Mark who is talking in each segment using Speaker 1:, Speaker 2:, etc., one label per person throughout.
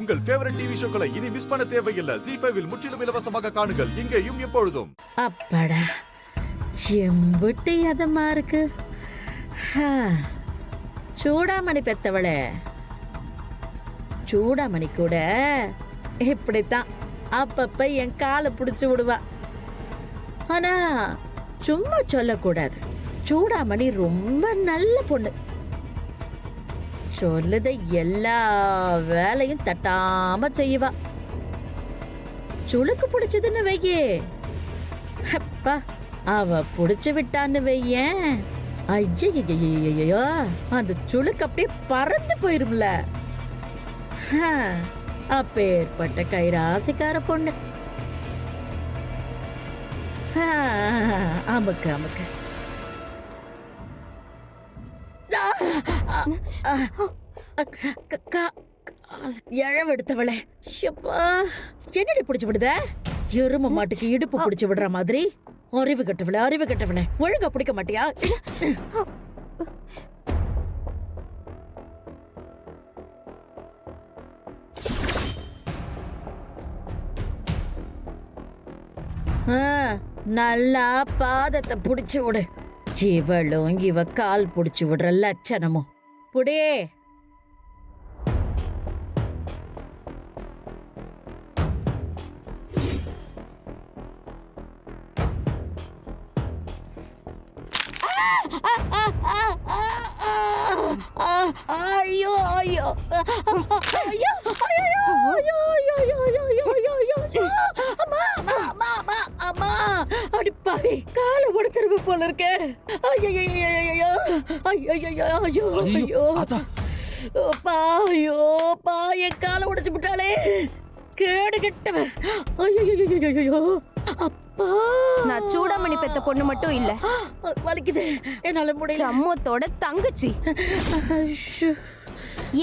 Speaker 1: உங்கள் favourite TV ஷோக்களை இனி miss பண்ண தேவையில்லை. ZEE5 இல் முற்றிலும் இலவசமாக காணுங்கள். இங்கேயும் எப்பொழுதும்.
Speaker 2: அப்பாடா, எம்பிட்டு எதமா இருக்கு. சூடாமணி பெத்தவளே, சூடாமணி கூட இப்படித்தான் அப்பப்ப என் காலை பிடிச்சு விடுவா. ஆனா சும்மா சொல்லக்கூடாது, சூடாமணி ரொம்ப நல்ல பொண்ணு. சொல்லுத எல்லா வேலையும் தட்டாம செய்வா. சுளுக்கு பிடிச்சதுன்னு வையே, அப்பா அவ புடிச்சு விட்டான்னு வையேன், ஐயோ அந்த சுளுக்கு அப்படியே பறந்து போயிரும்ல. அப்பேற்பட்ட கைராசிக்கார பொண்ணு. அமுக்கு அமுக்கு. எழவெடுத்தவளே, என்னடி பிடிச்சு விடுத? எரும மாட்டுக்கு இடுப்பு பிடிச்சு விடுற மாதிரி. அறிவு கட்டவளே, அறிவு கட்டவளே, ஒழுங்கா பிடிக்க மாட்டியா? நல்லா பாதத்தை புடிச்சு விடு. இவளும் இவ கால் புடிச்சு விடுற லட்சணமும். புடே ஐயோ ஐயோ ஐயோ ஐயோ அம்மா, அடிப்பாவி, காலை உடைச்சிருப்பு போல இருக்கு. என் காலை உடைச்சு விட்டாளே, கேடு கெட்டவன். அப்பா,
Speaker 3: நான் சூடாமணி பெத்த பொண்ணு மட்டும் இல்ல,
Speaker 2: வலிக்குது, என்னால முடியல.
Speaker 3: அம்மத்தோட தங்கச்சி.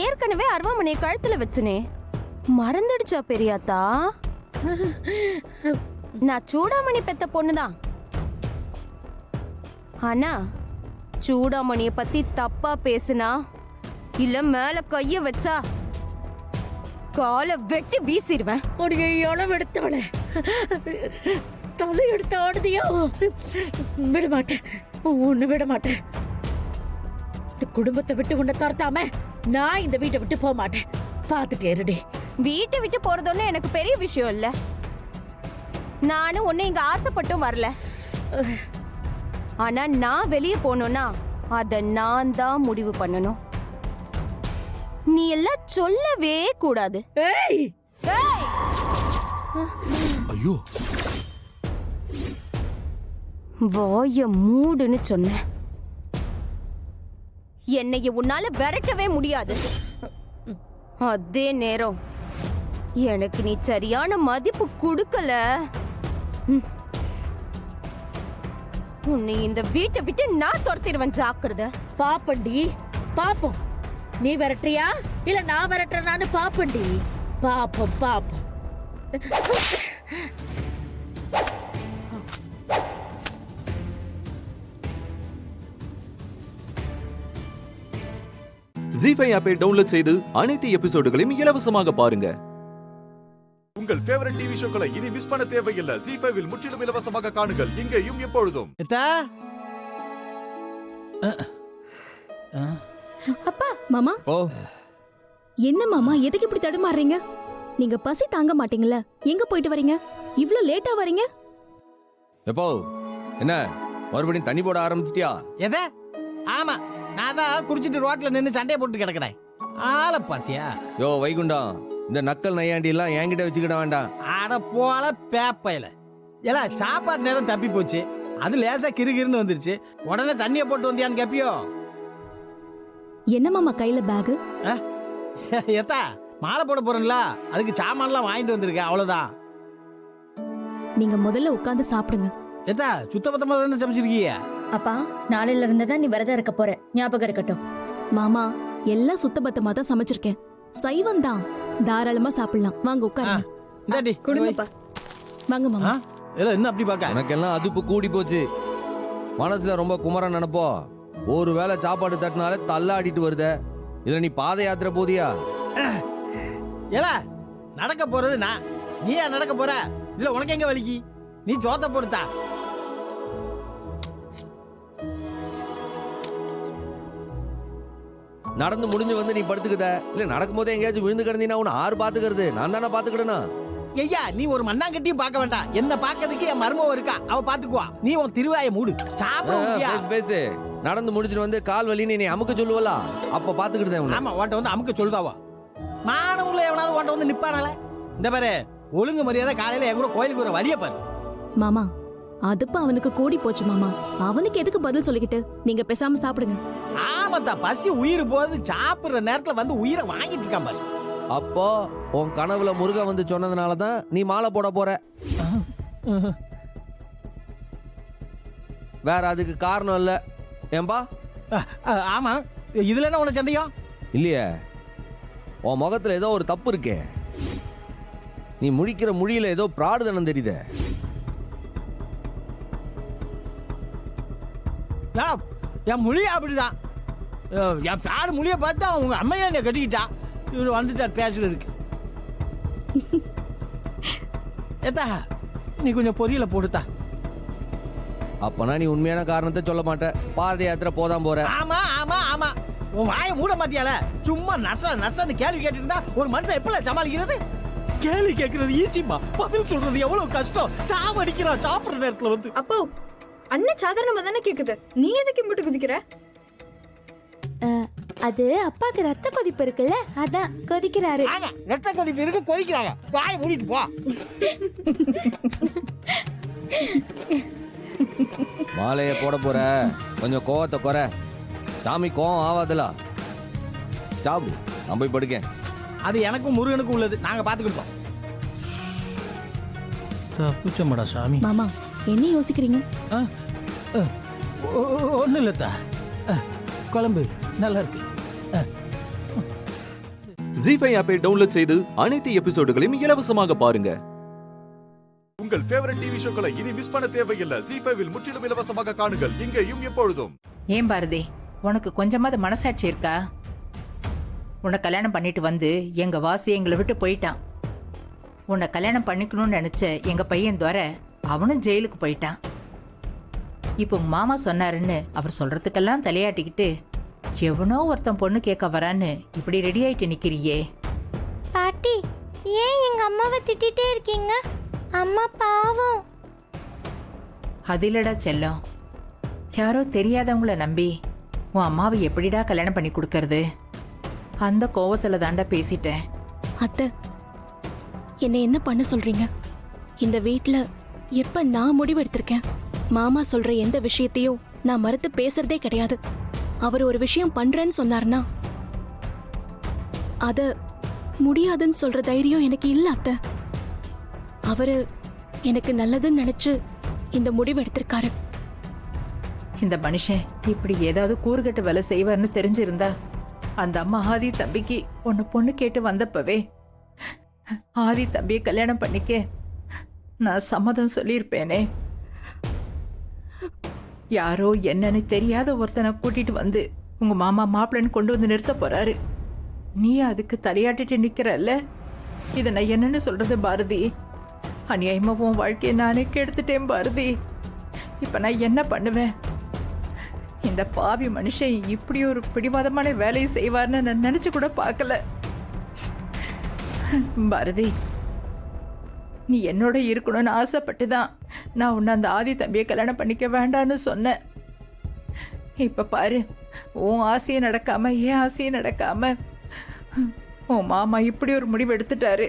Speaker 3: ஏற்கனவே அருவாமனையை கழுத்துல வச்சுனே, மறந்துடுச்சா பெரியாத்தா? நான் சூடாமணி பெத்த பொண்ணுதான். ஆனா சூடாமணிய பத்தி தப்பா பேசுனா, இல்ல மேல கைய வச்சா காலை வெட்டி வீசிடுவேன்.
Speaker 2: எடுத்தவளே, தலை எடுத்து ஆடுதியோ? விட மாட்டேன், ஒண்ணு விட மாட்டேன். இந்த குடும்பத்தை விட்டு உன்னை துரத்தாம நான் இந்த வீட்டை விட்டு போக மாட்டேன். பாத்துட்டே இருடி.
Speaker 3: வீட்டை விட்டு போறதுன்னு எனக்கு பெரிய விஷயம் இல்ல. நானும் ஒண்ணு இங்க ஆசைப்பட்டும் வரல. ஆனா நான் வெளியே போனோம்னா அத நான் தான் முடிவு பண்ணணும். நீ எல்லாம் சொல்லவே கூடாது.
Speaker 2: ஏய்,
Speaker 3: ஏய்,
Speaker 1: ஐயோ,
Speaker 3: வாய மூடுன்னு சொன்ன. என்னைய உன்னால விரட்டவே முடியாது. அதே நேரம் எனக்கு நீ சரியான மதிப்பு கொடுக்கல, உன்னை இந்த வீட்டை விட்டு நான் துரத்திடுவேன். ஜாக்கிரதை.
Speaker 2: பாப்பண்டி, பாப்போம். நீ விரட்டுறியா இல்ல நான் விரட்டுறேன்னு பாப்பண்டி. பாப்போம் பாப்போம்.
Speaker 4: ZEE5 ஆப்பை டவுன்லோட் செய்து அனைத்து எபிசோடுகளையும் இலவசமாக பாருங்க.
Speaker 1: உங்கள் ஃபேவரட் டிவி ஷோக்களை இனி மிஸ் பண்ண தேவையில்லை. ZEE5 இல் முற்றிலும் இலவசமாக காணுங்கள். இங்கேயும் எப்பொழுதும்.
Speaker 5: அப்பா, மாமா.
Speaker 6: ஓ,
Speaker 5: என்ன மாமா, எதுக்கு இப்படி தடுமாறுறீங்க? நீங்க பசி தாங்க மாட்டீங்கல்ல? எங்க போயிட்டு வரீங்க? இவ்ளோ லேட்டா வரீங்க?
Speaker 6: எப்போ என்ன மறுபடியும் தண்ணி போட ஆரம்பிச்சிட்டியா?
Speaker 7: எத? ஆமா, நான் தான் குடிச்சிட்டு ரோட்ல நின்னு சண்டைய போட்டு கிடக்குறேன். ஆளை பாத்தியா?
Speaker 6: யோ வைகுண்டம், இந்த நக்கல் நையாண்டி எல்லாம் என்கிட்ட வச்சுக்கிட வேண்டாம்.
Speaker 7: அட போல பேப்பையில. ஏல, சாப்பாடு நேரம் தப்பி போச்சு, அது லேசா கிறுகிறுன்னு வந்துருச்சு, உடனே தண்ணிய போட்டு வந்தியான்னு கேப்பியோ?
Speaker 5: என்ன மாமா கையில பேக்?
Speaker 7: எத்தா, மாலை போட போறேன்ல, அதுக்கு சாமான்லாம் வாங்கிட்டு வந்திருக்கேன், அவ்வளவுதான்.
Speaker 5: நீங்க முதல்ல உட்கார்ந்து சாப்பிடுங்க.
Speaker 7: எத்தா, சுத்தபத்தமா தானே சமைச்சிருக்கீங்க?
Speaker 8: அப்பா, நாளையில இருந்து தான் நீ விரதம் இருக்க போற, ஞாபகம் இருக்கட்டும்.
Speaker 5: மாமா, எல்லாம் சுத்தபத்தமா தான் சமைச்சிருக்கேன். சைவம் தான், தாராளமா சாப்பிடலாம். வாங்க உட்காருங்க.
Speaker 7: இந்தாடி
Speaker 8: குடுங்கப்பா.
Speaker 5: வாங்க மாமா.
Speaker 7: இல்ல என்ன அப்படி பாக்க?
Speaker 6: உனக்கெல்லாம் அதுப்பு கூடி போச்சு. மனசுல ரொம்ப குமரன் நினைப்போ. ஒரு வேளை சாப்பாடு தட்டினாலே தள்ளாடிட்டு வருத. இதுல நீ பாத யாத்திரை போதியா?
Speaker 7: ஏல நடக்க போறது நான், நீயா நடக்க போற? இல்ல உனக்கு எங்க வலிக்கு? நீ ஜோத்த போடுத்தா.
Speaker 6: நடந்து முடிஞ்சு வந்து நீ படுத்துக்கிட்ட இல்ல நடக்கும் போதே எங்கேயாச்சும் விழுந்து கிடந்தீங்கன்னா உன்னை ஆறு பாத்துக்கிறது? நான் தானே பாத்துக்கிடணும்.
Speaker 7: ஐயா நீ ஒரு மண்ணாங்கட்டியும் பார்க்க வேண்டாம். என்ன பார்க்கறதுக்கு என் மருமவ இருக்கா, அவ பாத்துக்குவா. நீ உன் திருவாய மூடு. சாப்பிடுறியா?
Speaker 6: பேசு பேசு. நடந்து முடிச்சுட்டு வந்து கால் வலின்னு நீ அமுக்க சொல்லுவல, அப்ப பாத்துக்கிட்டேன் உன்னை.
Speaker 7: ஆமா உன்ட்ட வந்து அமுக்க சொல்லுதாவா? மானமுள்ள எவனாவது உன்ட்ட வந்து நிப்பானால? இந்த பாரு, ஒழுங்கு மரியாதை காலையில என் கூட கோயிலுக்கு ஒரு வழிய பாரு.
Speaker 5: மாமா அதுப்ப அவனுக்கு கூடி போச்சு மாமா. அவனுக்கு எதுக்கு பதில் சொல்லிக்கிட்டு? நீங்க பேசாம சாப்பிடுங்க.
Speaker 7: ஆமாத்தா, பசி உயிர் போது சாப்பிடுற நேரத்துல வந்து உயிரை வாங்கிட்டு இருக்கான் பாரு.
Speaker 6: அப்போ உன் கனவுல முருகன் வந்து சொன்னதுனாலதான் நீ மாலை போட போற. வேற அதுக்கு காரணம் இல்ல ஏம்பா?
Speaker 7: ஆமா, இதுல என்ன உனக்கு சந்தேகம்?
Speaker 6: இல்லையே, உன் முகத்துல ஏதோ ஒரு தப்பு இருக்கே. நீ முழிக்கிற மொழியில ஏதோ பிராடுதனம் தெரியுதே.
Speaker 7: என் மொழிய அப்படிதான். என் பேரு மொழிய பார்த்தா உங்க அம்மையா என்ன கட்டிக்கிட்டா. இவரு வந்துட்டார் பேசுல இருக்கு. ஏத்தா நீ கொஞ்சம் பொரியல போடுத்தா.
Speaker 6: அப்பனா நீ உண்மையான காரணத்தை சொல்ல மாட்ட. பாத யாத்திரை போதான் போற.
Speaker 7: ஆமா ஆமா ஆமா, உன் வாயை மூட மாட்டியால? சும்மா நச நசன்னு கேள்வி கேட்டு இருந்தா ஒரு மனுஷன் எப்படி சமாளிக்கிறது? கேள்வி கேட்கறது ஈஸிமா, பதில் சொல்றது எவ்வளவு கஷ்டம். சாவடிக்கிறான் சாப்பிடுற நேரத்துல வந்து.
Speaker 9: அப்போ அண்ணன் சாதாரணமா தானே கேக்குது, நீ எதுக்கு முட்டு குதிக்கிற?
Speaker 8: அது அப்பாக்கு ரத்த கொதிப்பு இருக்குல்ல, அதான் கொதிக்கிறாரு.
Speaker 7: ஆமா, ரத்த கொதிப்பு இருக்கு, கொதிக்கிறாங்க. வாயை மூடிட்டு போ.
Speaker 6: மாலையை போட போற, கொஞ்சம் கோவத்தை குறை. சாமி கோவம் ஆவாதுல. சாப்பிடு, நான் போய் படுக்கேன்.
Speaker 7: அது எனக்கும் முருகனுக்கும் உள்ளது, நாங்க பாத்துக்கிட்டோம். தப்புச்சமாடா சாமி.
Speaker 5: மாமா என்ன யோசிக்கிறீங்க?
Speaker 7: ஒன்னும் இல்லத்தா, குழம்பு நல்லா இருக்கு.
Speaker 4: ஜி5 ஆப்பை டவுன்லோட் செய்து அனைத்து எபிசோடுகளையும் இலவசமாக பாருங்க.
Speaker 1: உங்கள் ஃபேவரட் டிவி ஷோக்களை இனி மிஸ் பண்ண தேவையில்லை. ஜி5 முற்றிலும் இலவசமாக காணுங்கள், இங்கேயும் எப்பொழுதும்.
Speaker 10: ஏன் பாரதி, உனக்கு கொஞ்சமாவது மனசாட்சி இருக்கா? உன்னை கல்யாணம் பண்ணிட்டு வந்து எங்க வாசி எங்களை விட்டு போயிட்டான். உன்னை கல்யாணம் பண்ணிக்கணும்னு நினைச்ச எங்க பையன் துவர அவனும் ஜெயிலுக்கு போயிட்டான். இப்போ உங்க மாமா சொன்னாருன்னு அவர் சொல்றதுக்கெல்லாம் தலையாட்டிக்கிட்டு எவனோ ஒருத்தன் பொண்ணு கேட்க வரான்னு இப்படி ரெடி ஆயிட்டு நிக்கிறியே.
Speaker 3: பாட்டி, ஏன் எங்க அம்மாவை திட்டிட்டே இருக்கீங்க? அம்மா பாவம்.
Speaker 10: அதிலடா செல்லம், யாரோ தெரியாதவங்கள நம்பி உன் அம்மாவை எப்படிடா கல்யாணம் பண்ணி கொடுக்கறது? அந்த கோவத்துல தாண்டா பேசிட்டேன்.
Speaker 5: அத்தை என்ன என்ன பண்ண சொல்றீங்க? இந்த வீட்ல எப்ப நான் முடிவு எடுத்திருக்கேன்? மாமா சொல்ற எந்த விஷயத்தையும் நான் மறுத்து பேசுறதே கிடையாது. அவர் ஒரு விஷயம் பண்றேன்னு சொன்னார்னா அத முடியாதுன்னு சொல்ற தைரியம் எனக்கு இல்ல அத்தை. அவரு எனக்கு நல்லதுன்னு நினைச்சு இந்த முடிவு எடுத்திருக்காரு.
Speaker 10: இந்த மனுஷன் இப்படி ஏதாவது கூறுகட்ட வேலை செய்வார்னு தெரிஞ்சிருந்தா அந்த அம்மா ஆதி தம்பிக்கு உன்னை பொண்ணு கேட்டு வந்தப்பவே ஆதி தம்பியை கல்யாணம் பண்ணிக்க நான் சம்மதம் சொல்லியிருப்பேனே. யாரோ என்னன்னு தெரியாத ஒருத்தனை கூட்டிட்டு வந்து உங்க மாமா மாப்பிள்ளைன்னு கொண்டு வந்து நிறுத்த போறாரு. நீ அதுக்கு தலையாட்டிட்டு நிக்கிறல்ல, இதை நான் என்னன்னு சொல்றது பாரதி? அநியாயமா உன் வாழ்க்கையை நானே கெடுத்துட்டேன் பாரதி. இப்ப நான் என்ன பண்ணுவேன்? இந்த பாவி மனுஷன் இப்படி ஒரு பிடிவாதமான வேலையை செய்வார்னு நான் நினைச்சு கூட பார்க்கல. பாரதி, நீ என்னோட இருக்கணும்னு ஆசைப்பட்டுதான் நான் உன்னை அந்த ஆதி தம்பியை கல்யாணம் பண்ணிக்க வேண்டான்னு சொன்னேன். இப்ப பாரு, உன் ஆசையை நடக்காம என் ஆசையை நடக்காம உன் மாமா இப்படி ஒரு முடிவு எடுத்துட்டாரு.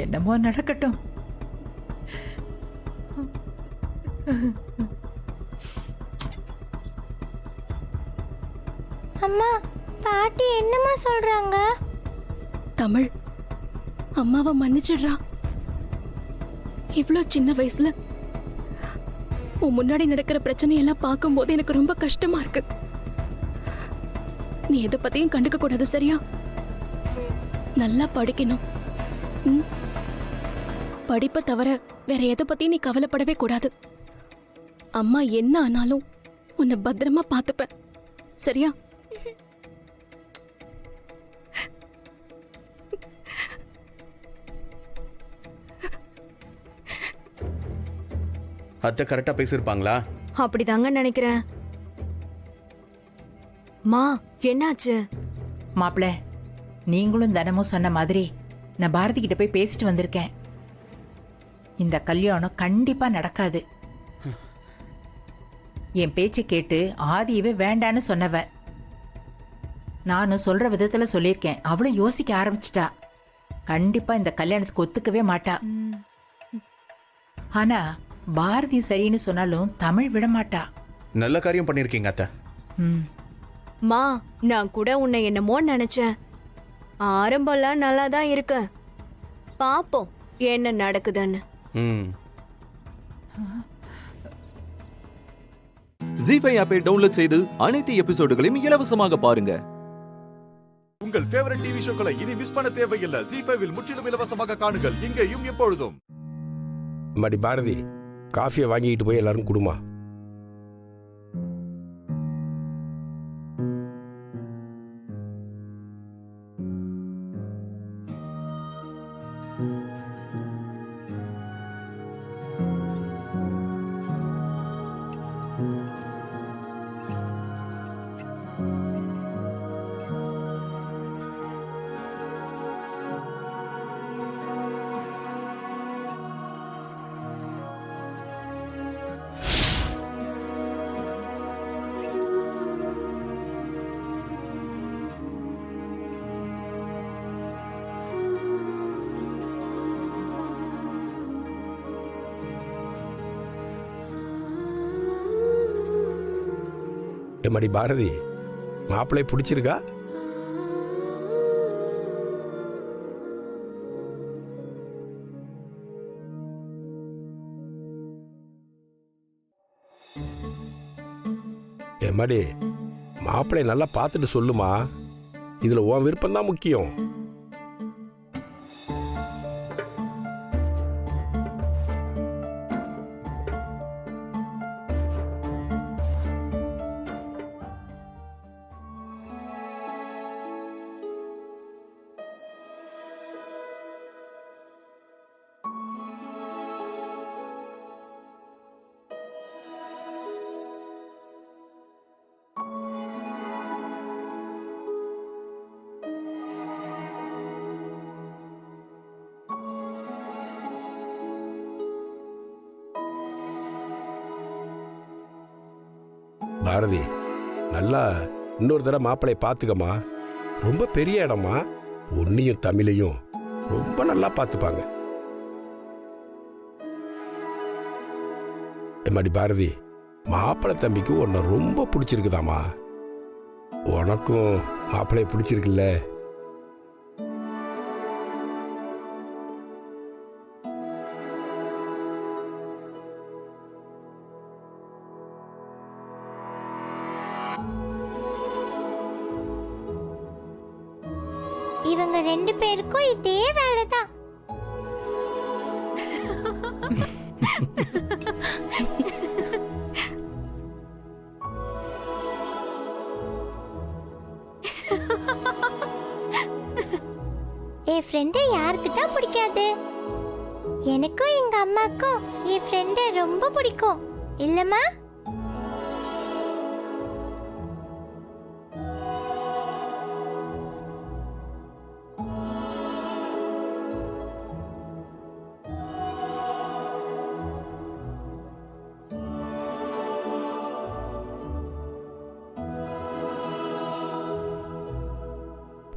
Speaker 10: என்னமோ நடக்கட்டும்.
Speaker 3: அம்மா, பாட்டி என்னம்மா சொல்றாங்க?
Speaker 5: தமிழ் அம்மாவை மன்னிச்சிடுறா. இவ்ளோ சின்ன வயசுல உன் முன்னாடி நடக்கிற பிரச்சனையெல்லாம் பார்க்கும்போது எனக்கு ரொம்ப கஷ்டமா இருக்கு. நீ எதை பத்தியும் கண்டுக்க கூடாது, சரியா? நல்லா படிக்கணும். படிப்பை தவிர வேற எதை பத்தியும் நீ கவலைப்படவே கூடாது. அம்மா என்ன ஆனாலும் உன்னை பத்திரமா பார்த்துப்பேன், சரியா?
Speaker 11: அத்தை கரெக்டா பேசியிருப்பாங்களா?
Speaker 3: அப்படிதாங்க நினைக்கிறேன். மா என்னாச்சு?
Speaker 10: மாப்பிள்ள, நீங்களும் தினமும் சொன்ன மாதிரி நான் பாரதி கிட்ட போய் பேசிட்டு வந்திருக்கேன். இந்த கல்யாணம் கண்டிப்பா நடக்காது. என் பேச்சை கேட்டு ஆதியவே வேண்டான்னு சொன்னவ. நானும் சொல்ற விதத்துல சொல்லியிருக்கேன். அவளும் யோசிக்க ஆரம்பிச்சிட்டா. கண்டிப்பா இந்த கல்யாணத்துக்கு ஒத்துக்கவே மாட்டா. ஆனா பாரதி சரின்னு சொன்னாலும் தமிழ் விட மாட்டா.
Speaker 11: நல்ல காரியம் பண்ணிருக்கீங்க அத்தை.
Speaker 3: மா நான் கூட உன்னை என்னமோ நினைச்சேன். ஆரம்பம்லாம் நல்லா தான் இருக்கு. பாப்போம் என்ன நடக்குதுன்னு.
Speaker 4: ஜி5 ஆப்பை டவுன்லோட் செய்து அனைத்து எபிசோடுகளையும் இலவசமாக பாருங்க.
Speaker 1: உங்கள் ஃபேவரட் டிவி ஷோக்களை இனி மிஸ் பண்ண தேவையில்லை. ஜி5 முற்றிலும் இலவசமாக காணுங்கள் இங்கேயும் எப்பொழுதும்.
Speaker 12: மடி பாரதி, காஃபியை வாங்கிட்டு போய் எல்லாரும் குடுமா. மடி பாரதி, மாப்பிள்ளை பிடிச்சிருக்கா? எம்மாடி, மாப்பிள்ளை நல்லா பார்த்துட்டு சொல்லுமா. இதுல உன் விருப்பம் தான் முக்கியம். பாரதி, நல்லா இன்னொரு தடவை மாப்பிள்ளை பார்த்துக்கம்மா. ரொம்ப பெரிய இடமா, பொன்னியும் தமிழையும் ரொம்ப நல்லா பார்த்துப்பாங்க. எம்மாடி பாரதி, மாப்பிள்ளை தம்பிக்கு உன்னை ரொம்ப பிடிச்சிருக்குதாம்மா. உனக்கும் மாப்பிள்ளைய பிடிச்சிருக்குல்ல?
Speaker 13: இவங்க ரெண்டு பேருக்கும் இதே வேலை தான். என் ஃப்ரெண்டை யாருக்கு தான் பிடிக்காது? எனக்கும் எங்க அம்மாக்கும் என் ஃப்ரெண்டை ரொம்ப பிடிக்கும் இல்லம்மா?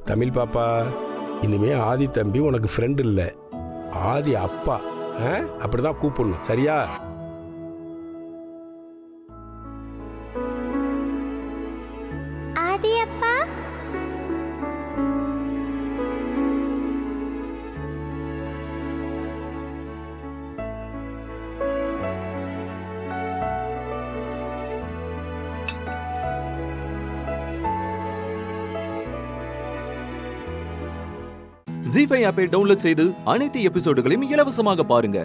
Speaker 12: தமிழ் பாப்பா, இனிமே ஆதி தம்பி உனக்கு ஃப்ரெண்ட் இல்லை, ஆதி அப்பா. அப்படிதான் கூப்பிடணும், சரியா?
Speaker 13: ஆதி அப்பா.
Speaker 4: ஜி5 ஆப்பை டவுன்லோட் செய்து அனைத்து எபிசோடுகளையும் இலவசமாக பாருங்க.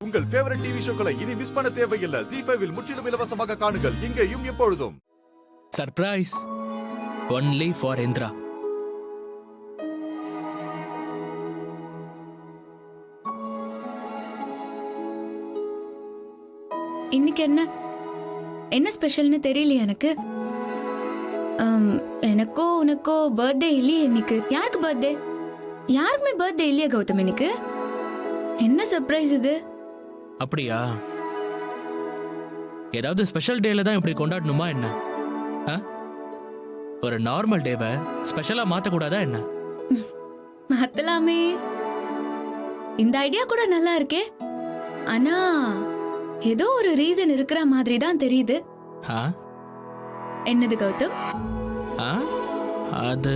Speaker 1: உங்கள் ஃபேவரட் டிவி ஷோக்களை இனி மிஸ் பண்ண தேவையில்லை. ஜி5 முற்றிலும் இலவசமாக காணுங்கள் இங்கேயும் எப்பொழுதும்.
Speaker 14: Surprise only for Indira.
Speaker 5: இன்னைக்கு என்ன ஸ்பெஷல்னு தெரியலையே எனக்கு. எனக்கோ உனக்கோ பர்த்டே இல்லையே இன்னைக்கு. யாருக்கு பர்த்டே? யாருக்குமே பர்த்டே இல்லையா கௌதம் இன்னைக்கு? என்ன சர்ப்ரைஸ் இது?
Speaker 14: அப்படியா? ஏதாவது ஸ்பெஷல் டேல தான் இப்படி கொண்டாடணுமா என்ன? ஒரு நார்மல் டேவை ஸ்பெஷலா மாத்த கூடாதா என்ன?
Speaker 5: மாத்தலாமே. இந்த ஐடியா கூட நல்லா இருக்கே. ஆனா ஏதோ ஒரு ரீசன் இருக்கிற மாதிரி தான் தெரியுது. என்னது கௌதம்?
Speaker 14: அது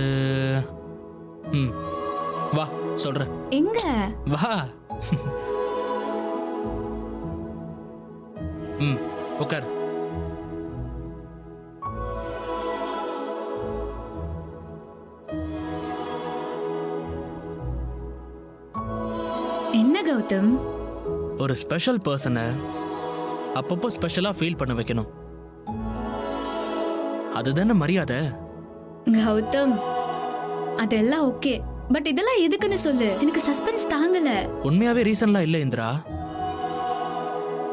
Speaker 14: வா சொல்ற.
Speaker 5: எங்க?
Speaker 14: வா. உட்கார்.
Speaker 5: என்ன கௌதம்?
Speaker 14: ஒரு ஸ்பெஷல் பர்சனை அப்பப்போ ஸ்பெஷலா ஃபீல் பண்ண வைக்கணும். அதுதானே மரியாதை.
Speaker 5: கௌதம் அதெல்லாம் ஓகே, பட் இதெல்லாம் எதுக்குன்னு சொல்லு. எனக்கு சஸ்பென்ஸ் தாங்கல.
Speaker 14: உண்மையாவே ரீசன்லாம் இல்ல இந்திரா.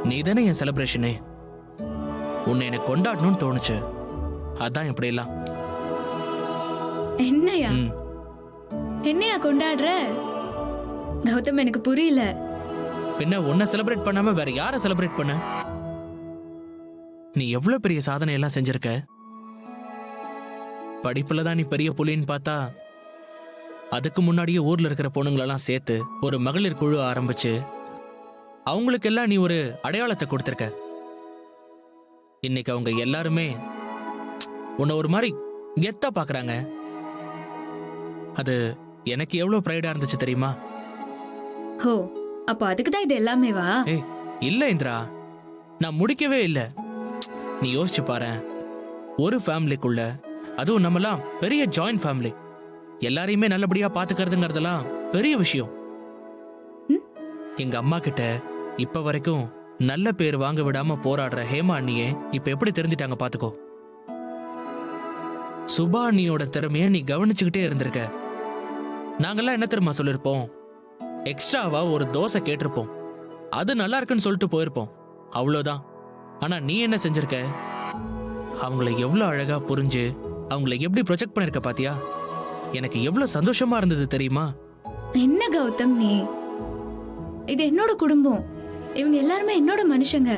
Speaker 14: நீ தானே என் செலிப்ரேஷனே. உன்னை எனக்கு கொண்டாடணும்னு தோணுச்சு. அதான் இப்படி எல்லாம்.
Speaker 5: என்னையா கொண்டாடுற கௌதம்? எனக்கு புரியல.
Speaker 14: பின்ன உன்னை செலிப்ரேட் பண்ணாம வேற யாரை செலிப்ரேட் பண்ண? நீ எவ்வளவு பெரிய சாதனை எல்லாம் செஞ்சிருக்க. படிப்புல தான் நீ பெரிய புலின்னு பார்த்தா, அதுக்கு முன்னாடியே ஊர்ல இருக்கிற பொண்ணுங்களெல்லாம் சேர்த்து ஒரு மகளிர் குழு ஆரம்பிச்சு அவங்களுக்கெல்லாம் நீ ஒரு அடையாளத்தை கொடுத்திருக்க. இன்னைக்கு அவங்க எல்லாருமே உன்னை ஒரு மாதிரி கெத்தா பாக்குறாங்க. அது எனக்கு எவ்வளவு ப்ரைடா இருந்துச்சு தெரியுமா?
Speaker 5: ஹோ, அப்ப அதுக்கு தான் இது எல்லாமே வா?
Speaker 14: இல்ல இந்திரா, நான் முடிக்கவே இல்லை. நீ யோசிச்சு பாரு. ஒரு ஃபேமிலிக்குள்ள, அதுவும் நம்மலாம் பெரிய ஜாயிண்ட் ஃபேமிலி, எல்லாரையுமே நல்லபடியா பாத்துக்கிறதுங்கிறதெல்லாம் பெரிய விஷயம். எங்க அம்மா கிட்ட இப்ப வரைக்கும் நல்ல பேர் வாங்க விடாம போராடுற ஹேமா அண்ணியே இப்ப எப்படி தெரிஞ்சிட்டாங்க பாத்துக்கோ. சுபா அண்ணியோட திறமைய நீ கவனிச்சுக்கிட்டே இருந்திருக்க. நாங்கெல்லாம் என்ன தெரியுமா சொல்லிருப்போம்? எக்ஸ்ட்ராவா ஒரு தோசை கேட்டிருப்போம், அது நல்லா இருக்குன்னு சொல்லிட்டு போயிருப்போம், அவ்வளவுதான். ஆனா நீ என்ன செஞ்சிருக்க? அவங்கள எவ்வளவு அழகா புரிஞ்சு அவங்கள எப்படி ப்ரொஜெக்ட் பண்ணிருக்க பாத்தியா? எனக்கு எவ்வளவு சந்தோஷமா இருந்தது தெரியுமா?
Speaker 5: என்ன கௌதம் நீ? இது என்னோட குடும்பம், இவங்க எல்லாருமே என்னோட மனுஷங்க.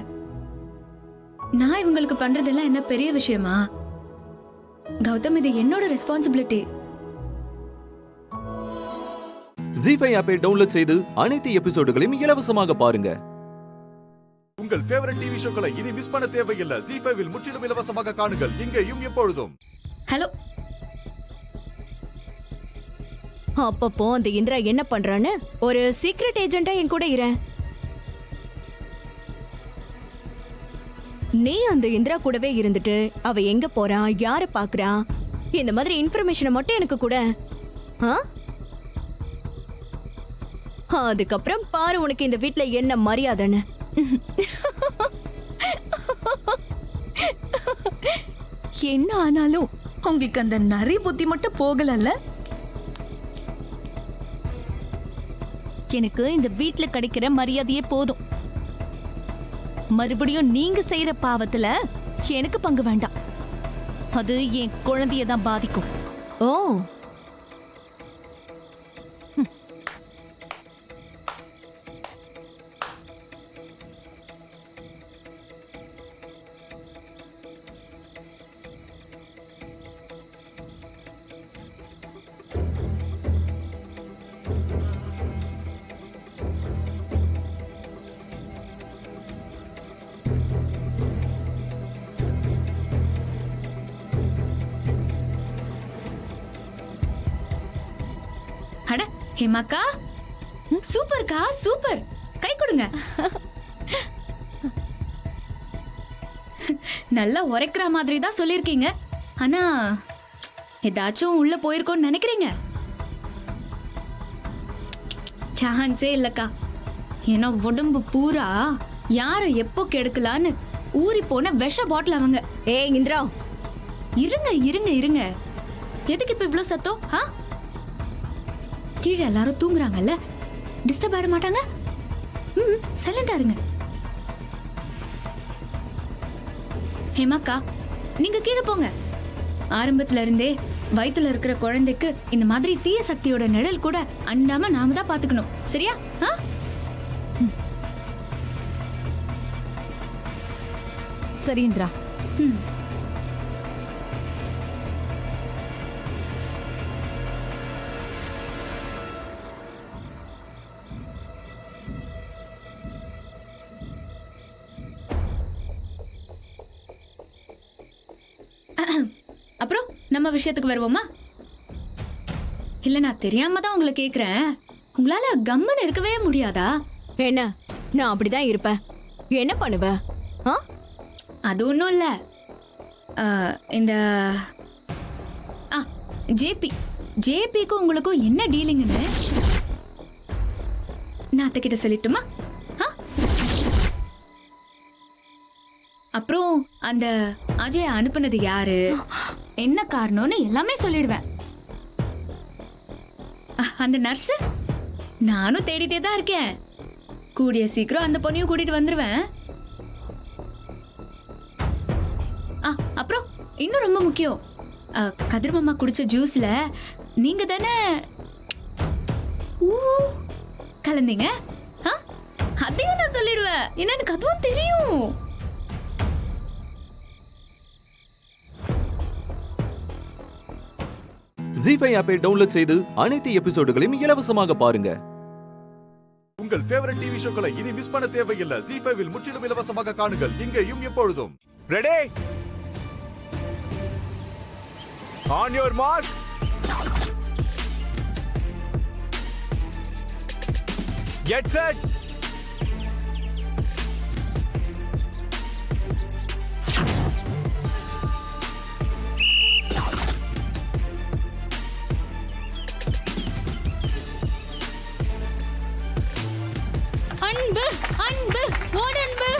Speaker 5: நான் இவங்களுக்கு பண்றதெல்லாம் என்ன பெரிய விஷயமா? கௌதம், இது என்னோட ரெஸ்பான்சிபிலிட்டி.
Speaker 4: ஜீ5 ஆப்பை டவுன்லோட் செய்து அனைத்து எபிசோடுகளையும் இலவசமாக பாருங்க.
Speaker 1: உங்கள் ஃபேவரட் டிவி ஷோக்களை இனி மிஸ் பண்ண தேவையில்லை. ஜீ5 இல் முற்றிலும் இலவசமாக காணுங்கள், இங்கேயும் எப்பொழுதும்.
Speaker 3: ஹலோ. அப்பப்போ அந்த இந்திரா என்ன பண்றான்னு ஒரு சீக்ரெட் ஏஜென்ட்டா என் கூட இரு. நீ அந்த இந்திரா கூடவே இருந்துட்டு அவ எங்க போறா, யார பாக்குறா, இந்த மாதிரி இன்ஃபர்மேஷனை மட்டும் எனக்கு கூட. அதுக்கப்புறம் பாரு உனக்கு இந்த வீட்ல என்ன மரியாதைன்னு.
Speaker 5: என்ன ஆனாலும் உங்களுக்கு அந்த நரி புத்தி மட்டும் போகலல்ல?
Speaker 2: எனக்கு இந்த வீட்ல கிடைக்கிற மரியாதையே போதும். மறுபடியும் நீங்க செய்யற பாவத்துல எனக்கு பங்கு வேண்டாம். அது என் குழந்தைய தான் பாதிக்கும்.
Speaker 3: ஓ,
Speaker 5: அட ஹேமாக்கா, சூப்பர்க்கா, சூப்பர். கை கொடுங்க. நல்லா உரைக்கிற மாதிரி தான் சொல்லிருக்கீங்க. ஆனா ஏதாச்சும் உள்ள போயிருக்கோன்னு நினைக்கிறீங்க? சான்ஸே இல்லக்கா. ஏன்னா உடம்பு பூரா யார எப்போ கெடுக்கலான்னு ஊறி போன விஷ பாட்டில் அவங்க.
Speaker 3: ஏய் இந்திரா,
Speaker 5: இருங்க இருங்க இருங்க. எதுக்கு இப்ப இவ்வளவு சத்தம்? கீழே எல்லாரும் தூங்குறாங்கல்ல, டிஸ்டர்ப் ஆட மாட்டாங்க. சைலண்டா இருங்க.
Speaker 15: ஹேமாக்கா நீங்க கீழே போங்க. ஆரம்பத்துல இருந்தே வயித்துல இருக்கிற குழந்தைக்கு இந்த மாதிரி தீய சக்தியோட நிழல் கூட அண்டாம நாம தான் பாத்துக்கணும். சரியா?
Speaker 3: சரி இந்திரா.
Speaker 15: அப்புறம் நம்ம விஷயத்துக்கு வருவோமா? இல்ல நான் தெரியாம தான் உங்களை கேக்குறேன். உங்களால கம்மன் இருக்கவே முடியாதா?
Speaker 3: என்ன நான் அப்படிதான் இருப்பேன். என்ன பண்ணுவ?
Speaker 15: அது ஒன்றும் இல்லை. இந்த ஜேபிக்கும் உங்களுக்கும் என்ன டீலிங்னு நான் அத்தைக்கிட்ட சொல்லிட்டுமா? அப்புறம் அந்த அஜய் அனுப்புனது யாரு, என்ன காரணம்னு எல்லாமே சொல்லிடுவேன். அந்த நர்ஸ் நானும் தேடிட்டே தான் இருக்கேன். கூடிய சீக்கிரம் அந்த பொண்ணையும் கூட்டிட்டு வந்துருவேன். அப்புறம் இன்னும் ரொம்ப முக்கியம், கதிர் மாமா குடிச்ச ஜூஸ்ல நீங்க தானே கலந்தீங்க. அதையும் நான் சொல்லிடுவேன். என்ன எனக்கு அதுவும் தெரியும்.
Speaker 4: ஜி5 ஆப்பை டவுன்லோட் செய்து அனைத்து எபிசோடுகளையும் இலவசமாக பாருங்க.
Speaker 1: உங்கள் ஃபேவரட் டிவி ஷோக்களை இனி மிஸ் பண்ண தேவையில்லை. ஜி5 முற்றிலும் இலவசமாக காணுங்கள் இங்கேயும் எப்பொழுதும்.
Speaker 16: Ready? On your mark. Get set.
Speaker 15: அன்பு அன்பு ஓடன்பு.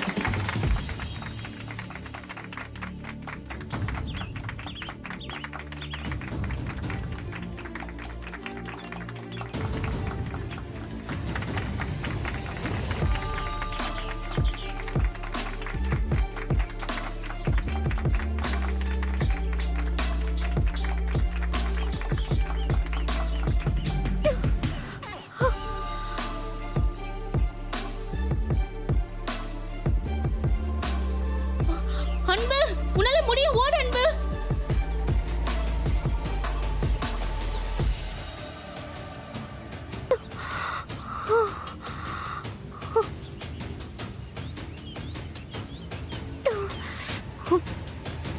Speaker 15: அன்பு உன்னால முடியும், ஓடு அன்பு.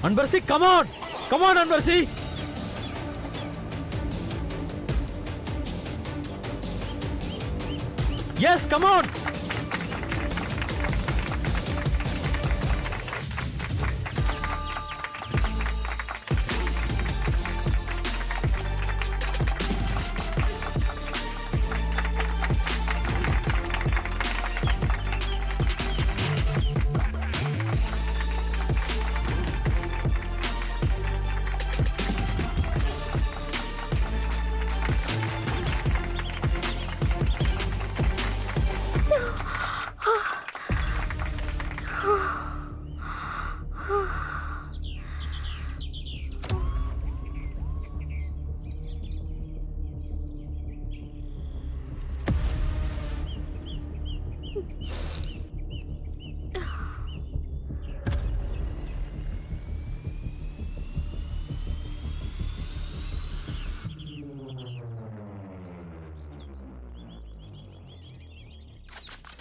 Speaker 7: Anbarasi, come on, come on Anbarasi. Yes, come on.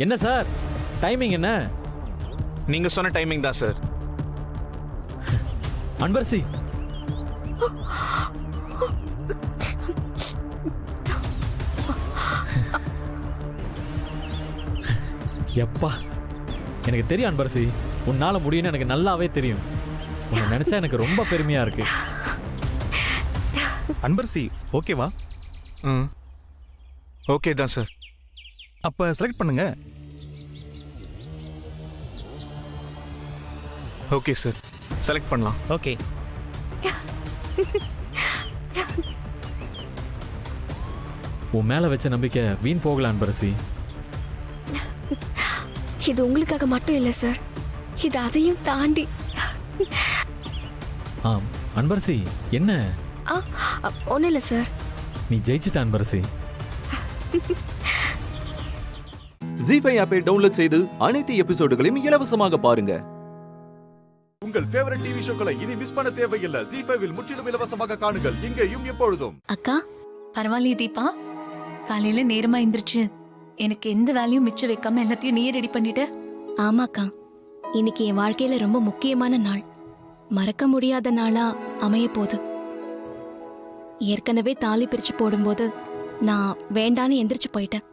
Speaker 7: என்ன சார் டைமிங் என்ன?
Speaker 16: நீங்க சொன்ன டைமிங் தான் சார்.
Speaker 7: அன்பரசி, எப்பா எனக்கு தெரியும் அன்பரசி, உன்னால முடியும்னு எனக்கு நல்லாவே தெரியும். உன்னை நினைச்சா எனக்கு ரொம்ப பெருமையா இருக்கு.
Speaker 16: அன்பரசி ஓகேவா? ஓகே தான் சார். அப்ப செலக்ட் பண்ணுங்க. ஓகே சார், செலக்ட் பண்ணலாம்.
Speaker 7: ஓகே. உன் மேல வச்ச நம்பிக்கை வீண் போகல அன்பரசி.
Speaker 5: இது உங்களுக்காக மட்டும் இல்ல சார், இது அதையும் தாண்டி
Speaker 17: அன்பரசி என்ன?
Speaker 5: ஒன்றும் இல்லை சார்.
Speaker 17: நீ ஜெயிச்சிட்ட அன்பரசி.
Speaker 4: ஜி5 ஆப்பை டவுன்லோட் செய்து அனைத்து எபிசோடுகளையும் இலவசமாக பாருங்க.
Speaker 1: உங்கள் ஃபேவரட் டிவி ஷோக்களை இனி மிஸ் பண்ண தேவையில்லை. ஜி5 முற்றிலும் இலவசமாக காணுங்கள் இங்கேயும் எப்பொழுதும்.
Speaker 15: அக்கா பரவாயில்லையே தீபா, காலையில நேரமா எந்திரிச்சு எனக்கு எந்த வேலையும் மிச்சம் வைக்காம எல்லாத்தையும் நீயே ரெடி பண்ணிட்ட.
Speaker 5: ஆமாக்கா, இன்னைக்கு என் வாழ்க்கையில ரொம்ப முக்கியமான நாள், மறக்க முடியாத நாளா அமைய போகுது. ஏற்கனவே தாலி பிரிச்சு போடும்போது நான் வேண்டான்னு எந்திரிச்சு போயிட்டேன்.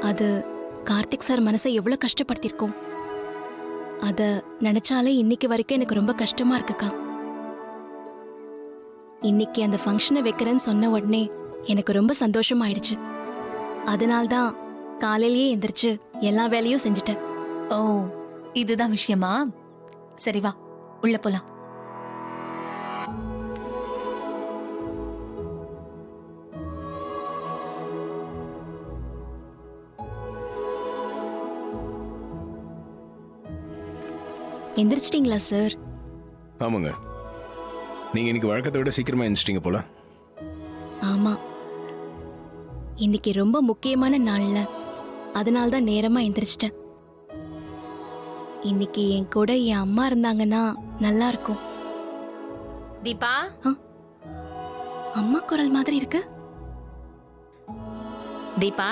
Speaker 5: அது கார்த்திக் சார் மனசை எவ்வளவு கஷ்டப்படுத்திருக்கோம். அத நினைச்சாலே இன்னைக்கு வரைக்கும் எனக்கு ரொம்ப கஷ்டமா இருக்குக்கா. இன்னைக்கு அந்த ஃபங்க்ஷனை வைக்கிறேன்னு சொன்ன உடனே எனக்கு ரொம்ப சந்தோஷமாயிடுச்சு. அதனால்தான் காலையிலேயே எந்திரிச்சு எல்லா வேலையும் செஞ்சுட்டேன்.
Speaker 15: ஓ, இதுதான் விஷயமா? சரி வா, உள்ள போலாம்.
Speaker 5: எந்திரிச்சிட்டீங்களா சார்?
Speaker 18: ஆமாங்க, நீங்க இன்னைக்கு வழக்கத்தை விட சீக்கிரமா எந்திரிச்சிட்டீங்க போல.
Speaker 5: ஆமா, இன்னைக்கு ரொம்ப முக்கியமான நாள்ல, அதனால்தான் நேரமா எந்திரிச்சிட்டேன். இன்னைக்கு என் கூட என் அம்மா இருந்தாங்கன்னா நல்லா இருக்கும்.
Speaker 3: தீபா,
Speaker 5: அம்மா குரல் மாதிரி இருக்கு.
Speaker 3: தீபா,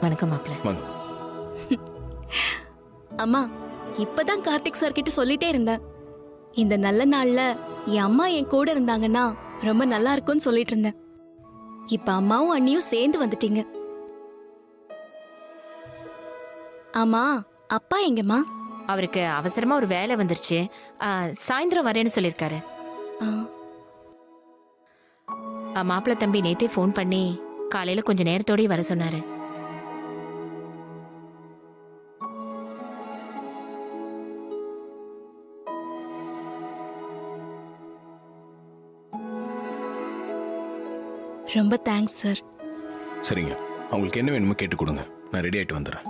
Speaker 3: வணக்கம் மாப்ள.
Speaker 5: அம்மா, இப்பதான் கார்த்திக் சார் கிட்ட சொல்லிட்டே இருந்தேன், இந்த நல்ல நாள்ல என் அம்மா என் கூட இருந்தாங்கன்னா ரொம்ப நல்லா இருக்கும்னு சொல்லிட்டு இருந்தேன். இப்ப அம்மாவும் அண்ணியும் சேர்ந்து வந்துட்டீங்க. ஆமா, அப்பா எங்கம்மா?
Speaker 3: அவருக்கு அவசரமா ஒரு வேலை வந்துருச்சு, சாயந்தரம் வரேன்னு சொல்லிருக்காரு. மாப்பிள்ள தம்பி நேத்தே ஃபோன் பண்ணி காலையில கொஞ்ச நேரத்தோடய வர சொன்னாரு.
Speaker 5: ரொம்ப தேங்க்ஸ் சார்.
Speaker 18: சரிங்க, அவங்களுக்கு என்ன வேணுமோ கேட்டு கொடுங்க, நான் ரெடி ஆயிட்டு வந்துடுறேன்.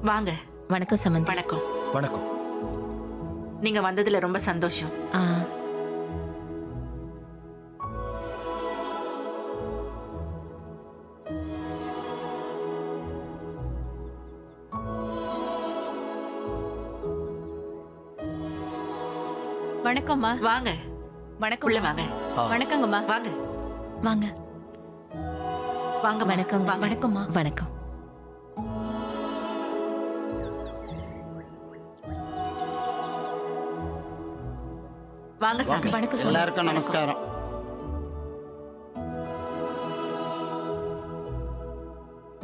Speaker 3: வாங்க. வணக்கம் சமந்த்.
Speaker 7: வணக்கம். வணக்கம்.
Speaker 3: நீங்க வந்ததுல ரொம்ப சந்தோஷம்.
Speaker 15: வணக்கம்மா.
Speaker 3: வாங்க.
Speaker 15: வணக்கம்.
Speaker 3: உள்ள வாங்க.
Speaker 15: வணக்கங்கம்மா.
Speaker 3: வாங்க
Speaker 15: வாங்க
Speaker 3: வாங்க. வணக்கம்.
Speaker 15: வணக்கம்மா.
Speaker 3: வணக்கம். வாங்க சாமி.
Speaker 15: வணக்கம்.
Speaker 7: எல்லாருக்கும் நமஸ்காரம்.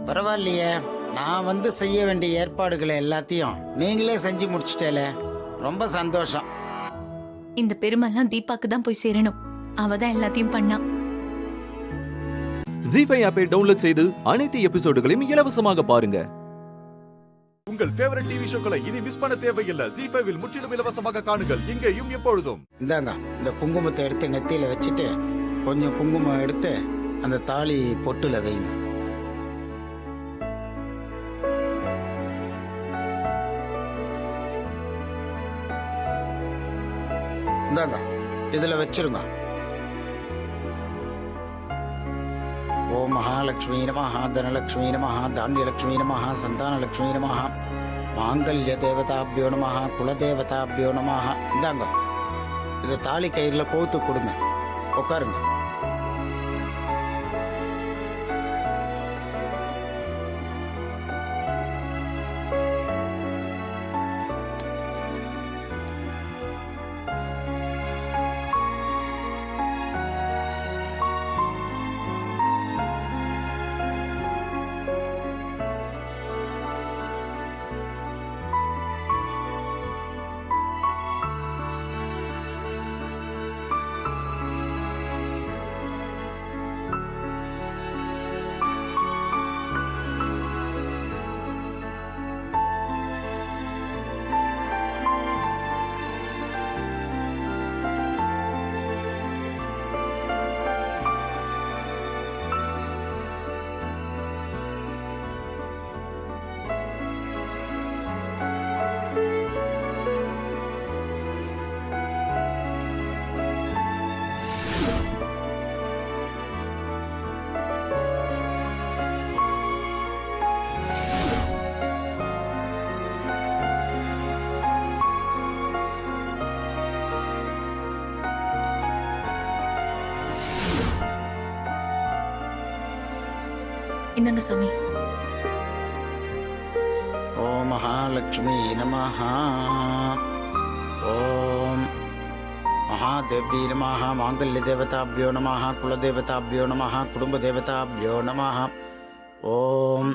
Speaker 7: பரவாயில்லையே, நான் வந்து செய்ய வேண்டிய ஏற்பாடுகளை எல்லாத்தையும் நீங்களே செஞ்சு முடிச்சிட்டேல, ரொம்ப சந்தோஷம்.
Speaker 15: இந்த பெருமைலாம் தீபாக்கு தான் போய் சேரணும், அவ தான் எல்லாத்தையும் பண்ணா.
Speaker 4: ஜி5 ஆப்பை டவுன்லோட் செய்து அனைத்து எபிசோடுகளையும் இலவசமாக பாருங்க.
Speaker 1: உங்கள் ஃபேவரட் டிவி ஷோக்களை இனி மிஸ் பண்ண தேவையில்லை. ஜி5 முற்றிலும் இலவசமாக காணுங்கள் இங்கேயும் எப்பொழுதும்.
Speaker 7: இந்தாங்க, இந்த குங்குமத்தை எடுத்து நெத்தியில வச்சுட்டு கொஞ்சம் குங்குமம் எடுத்து அந்த தாலி பொட்டுல வைங்க. இந்தாங்க, இதுல வச்சிருங்க. ஓம் மகாலட்சுமி நமஹ, தனலட்சுமி நமஹ, தானியலட்சுமி நமஹ, சந்தானலட்சுமி நமஹ, மாங்கல்ய தேவதாபியோ நமஹ, குலதேவதாபியோ நமஹ. இந்தாங்க, இதை தாலி கயிறுல கோத்து கொடுங்க. உட்காருங்க.
Speaker 15: இந்தாங்க சாமி.
Speaker 7: ஓம் மகாலட்சுமி நமஹ. ஓம் மகாதேவி நமஹ. மாங்கல்ய தேவதாபியோ நமஹ. குலதேவதாபியோ நமஹ. குடும்ப தேவதாபியோ நமஹ. ஓம்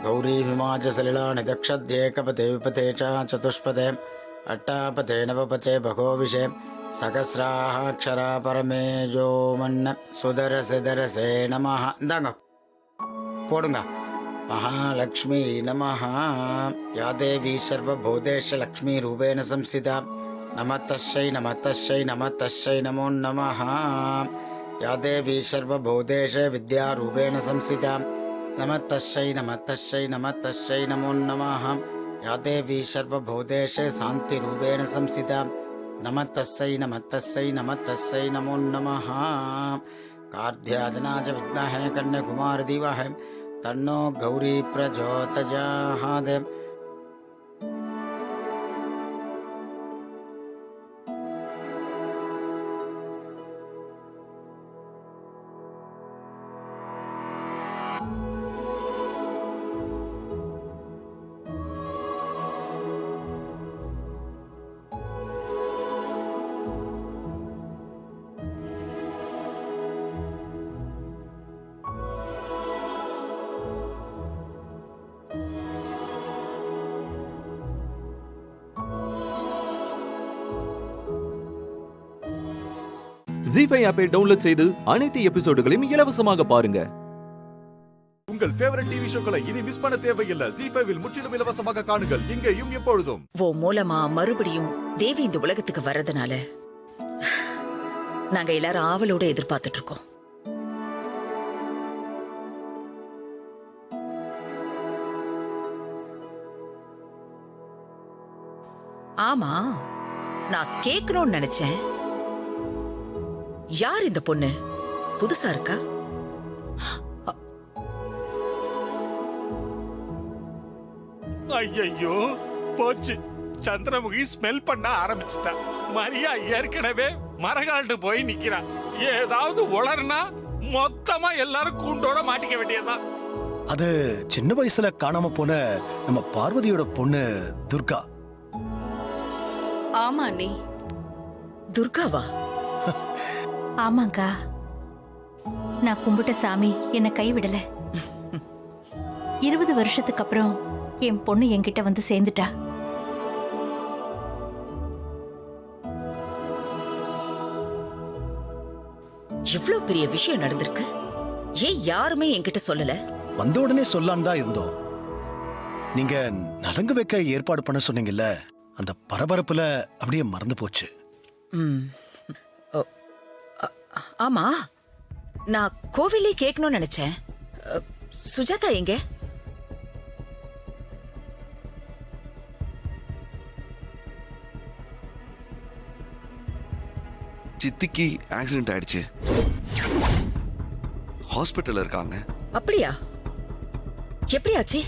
Speaker 7: கௌரி விமாஜ சலிலா நிதக்ஷத்யேகபதே விபதே சதுஷ்பதே அட்டாபதே நவபதே பகோவிஷே சகசிராட்சரா பரமேஜோ மன்ன சுதரசே நமஹ. இந்தாங்க போடுங்க. மகாலட்சுமி நமஹ. யா தேவி சர்வபூதேஷ லக்ஷ்மி ரூபேண சம்ஸ்திதா நமதஸ்யை நமதஸ்யை நமதஸ்யை நமோ நமஹ. யா தேவி சர்வபூதேஷ வித்யா ரூபேண சம்ஸ்திதா நமதஸ்யை நமதஸ்யை நமதஸ்யை நமோ நமஹ. யா தேவி சர்வபூதேஷ சாந்தி ரூபேண சம்ஸ்திதா நமதஸ்யை நமதஸ்யை நமதஸ்யை நமோ நமஹ. கார்த்தியாஜனாஜ வித்மஹே கன்யகுமார தீமஹி தன்னோ கௌரி பிரஜோதயாத்.
Speaker 4: ஜீ5 ஆப்பை டவுன்லோட் செய்து அனைத்து எபிசோடுகளையும் இலவசமாக பாருங்க.
Speaker 1: உங்கள் ஃபேவரட் டிவி ஷோக்களை இனி மிஸ் பண்ண தேவையில்லை. ஜீ5 முற்றிலும் இலவசமாக காணுங்கள் இங்கேயும் எப்பொழுதும்.
Speaker 19: ஓ மூலமா மறுபடியும் தேவி இந்த உலகத்துக்கு வர்றதுனால நாங்க எல்லாரும் ஆவலோட எதிர்பார்த்துட்டு இருக்கோம். ஆமா, நான் கேட்கணும்னு நினைச்சேன். யார் இந்த பொண்ணு? புதுசா இருக்கா?
Speaker 20: ஐயோ போச்சு. சந்திரமுகி ஸ்மெல் பண்ண ஆரம்பிச்சுட்டா. மரியா ஏற்கனவே மரகாண்டு போய் நிக்கிறா. ஏதாவது உளர்னா மொத்தமா எல்லாரும் கூண்டோட மாட்டிக்க வேண்டியதுதான்.
Speaker 21: அது சின்ன வயசுல காணாம போன நம்ம பார்வதியோட பொண்ணு துர்கா.
Speaker 19: ஆமா நீ துர்காவா?
Speaker 22: ஆமாங்கா, நான் கும்பிட்ட சாமி என்னை கைவிடல. 20 வருஷத்துக்கு அப்புறம் என் பொண்ணு என்கிட்ட வந்து சேர்ந்துட்டா.
Speaker 19: இவ்ளோ பெரிய விஷயம் நடந்திருக்கு, ஏன் யாருமே என்கிட்ட சொல்லல?
Speaker 21: வந்த உடனே சொல்லான்னு தான் இருந்தோம். நீங்க நலங்கு வைக்க ஏற்பாடு பண்ண சொன்னீங்கல்ல, அந்த பரபரப்புல அப்படியே மறந்து போச்சு.
Speaker 19: ஆமா, நான் கோவிலே கேட்கணும்னு நினைச்சேன். சுஜாதா எங்க?
Speaker 23: சித்திக்கு ஆக்சிடென்ட் ஆயிடுச்சு, ஹாஸ்பிட்டல்ல இருக்காங்க.
Speaker 19: அப்படியா? எப்படி ஆச்சு?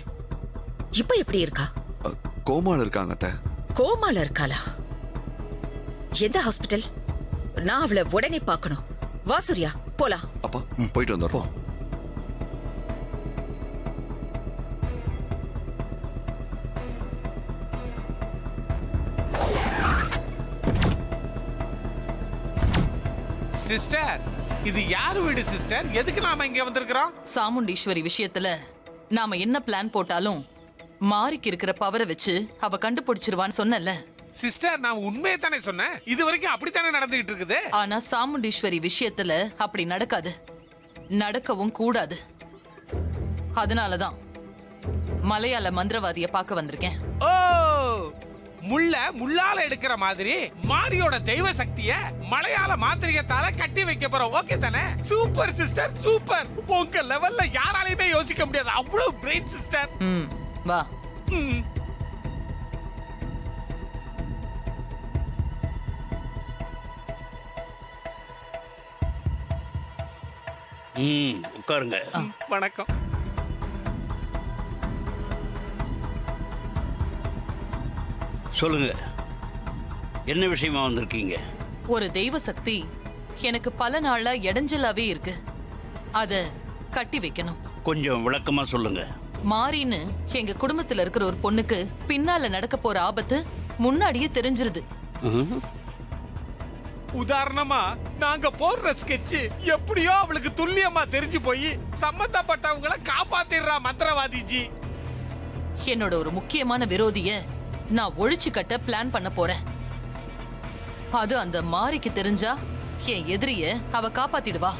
Speaker 19: இப்ப எப்படி இருக்கா?
Speaker 23: கோமால இருக்காங்க அத்தை.
Speaker 19: கோமால இருக்காளா? எந்த ஹாஸ்பிட்டல்? நான் அவளை உடனே பார்க்கணும். வா சூர்யா, போலாம்.
Speaker 23: அப்பா போயிட்டு வந்துடுறோம்.
Speaker 20: சிஸ்டர், இது யாரு வீடு சிஸ்டர்? எதுக்கு நாம இங்க வந்திருக்கிறோம்?
Speaker 24: சாமுண்டீஸ்வரி விஷயத்துல நாம என்ன பிளான் போட்டாலும் மாரிக்கு இருக்கிற பவரை வச்சு அவ கண்டுபிடிச்சிருவான்னு சொன்னல
Speaker 20: சிஸ்டர். நான் உண்மையை தானே சொன்னேன். இது வரைக்கும் அப்படித்தானே நடந்துகிட்டு இருக்குது.
Speaker 24: ஆனா சாமுண்டீஸ்வரி விஷயத்துல அப்படி நடக்காது, நடக்கவும் கூடாது. அதனாலதான் மலையாள மந்திரவாதிய பார்க்க வந்திருக்கேன்.
Speaker 20: ஓ, முள்ள முள்ளால எடுக்கிற மாதிரி மாரியோட தெய்வ சக்திய மலையாள மாந்திரிகத்தால கட்டி வைக்க போறோம். ஓகே தானே? Super sister, super. உங்க லெவல்ல யாராலையுமே யோசிக்க முடியாது, அவ்வளவு பிரெயின் சிஸ்டர்.
Speaker 24: வா.
Speaker 20: உட்காருங்க. வணக்கம்.
Speaker 25: சொல்லுங்க, என்ன விஷயமா வந்திருக்கீங்க?
Speaker 24: ஒரு தெய்வ சக்தி எனக்கு பல நாளா இடைஞ்சலாவே இருக்கு, அத கட்டி வைக்கணும்.
Speaker 25: கொஞ்சம் விளக்கமா சொல்லுங்க.
Speaker 24: மாறின்னு எங்க குடும்பத்துல இருக்கிற ஒரு பொண்ணுக்கு பின்னால நடக்க போற ஆபத்து முன்னாடியே தெரிஞ்சிருது.
Speaker 20: உதாரணமா நாங்க போடுற ஸ்கெட்ச் எப்படியோ அவளுக்கு துல்லியமா தெரிஞ்சு போய் சம்பந்தப்பட்டவங்களை காப்பாத்திடுறா மந்திரவாதி ஜி.
Speaker 24: என்னோட ஒரு முக்கியமான விரோதிய நான் ஒழிச்சு கட்ட பிளான் பண்ண போறேன். அது அந்த மாரிக்கு தெரிஞ்சா என் எதிரிய அவ காப்பாத்திடுவா.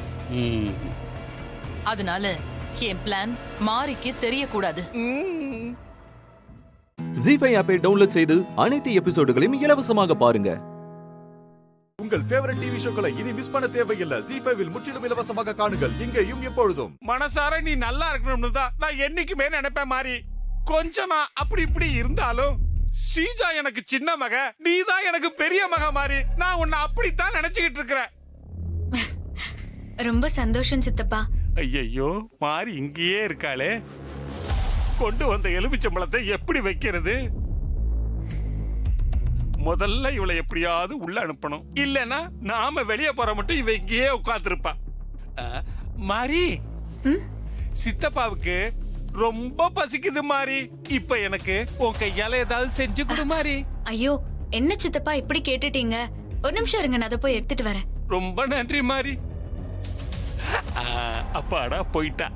Speaker 24: அதனால என் பிளான் மாரிக்கு தெரியக்கூடாது.
Speaker 4: ஜி5 ஆப்பை டவுன்லோட் செய்து அனைத்து எபிசோடுகளையும் இலவசமாக பாருங்க.
Speaker 1: உங்கள் ஃபேவரட் டிவி ஷோக்களை இனி மிஸ் பண்ண தேவையில்லை. ஜி5 முற்றிலும் இலவசமாக காணுங்கள் இங்கேயும் எப்பொழுதும்.
Speaker 20: மனசார நீ நல்லா இருக்கணும்னு தான் நான் என்னைக்குமே நினைப்பேன் மாறி. கொஞ்சம் நான் அப்படி இப்படி இருந்தாலும் ஸ்ரீஜா எனக்கு சின்ன மக, நீதான் எனக்கு பெரிய மக மாறி. நான் உன்னை அப்படித்தான் நினைச்சுக்கிட்டு இருக்கிறேன்.
Speaker 15: ரொம்ப சந்தோஷம் சித்தப்பா.
Speaker 20: ஐயோ மாறி இங்கேயே இருக்காளே, கொண்டு வந்த எலுமிச்சம்பழத்தை எப்படி வைக்கிறது? முதல்ல இவளை எப்படியாவது உள்ள அனுப்பணும், இல்லனா நாம வெளியே போற மட்டும் இவ இங்கேயே உட்கார்ந்திருப்பா. மாறி, சித்தப்பாவுக்கு ரொம்ப பசிக்குது மாறி. இப்ப எனக்கு உன் கையால ஏதாவது செஞ்சு கொடு மாறி.
Speaker 15: ஐயோ என்ன சித்தப்பா இப்படி கேட்டுட்டீங்க? ஒரு நிமிஷம் இருங்க, நான் அதை போய் எடுத்துட்டு வரேன்.
Speaker 20: ரொம்ப நன்றி மாறி. அப்பாடா போயிட்டா.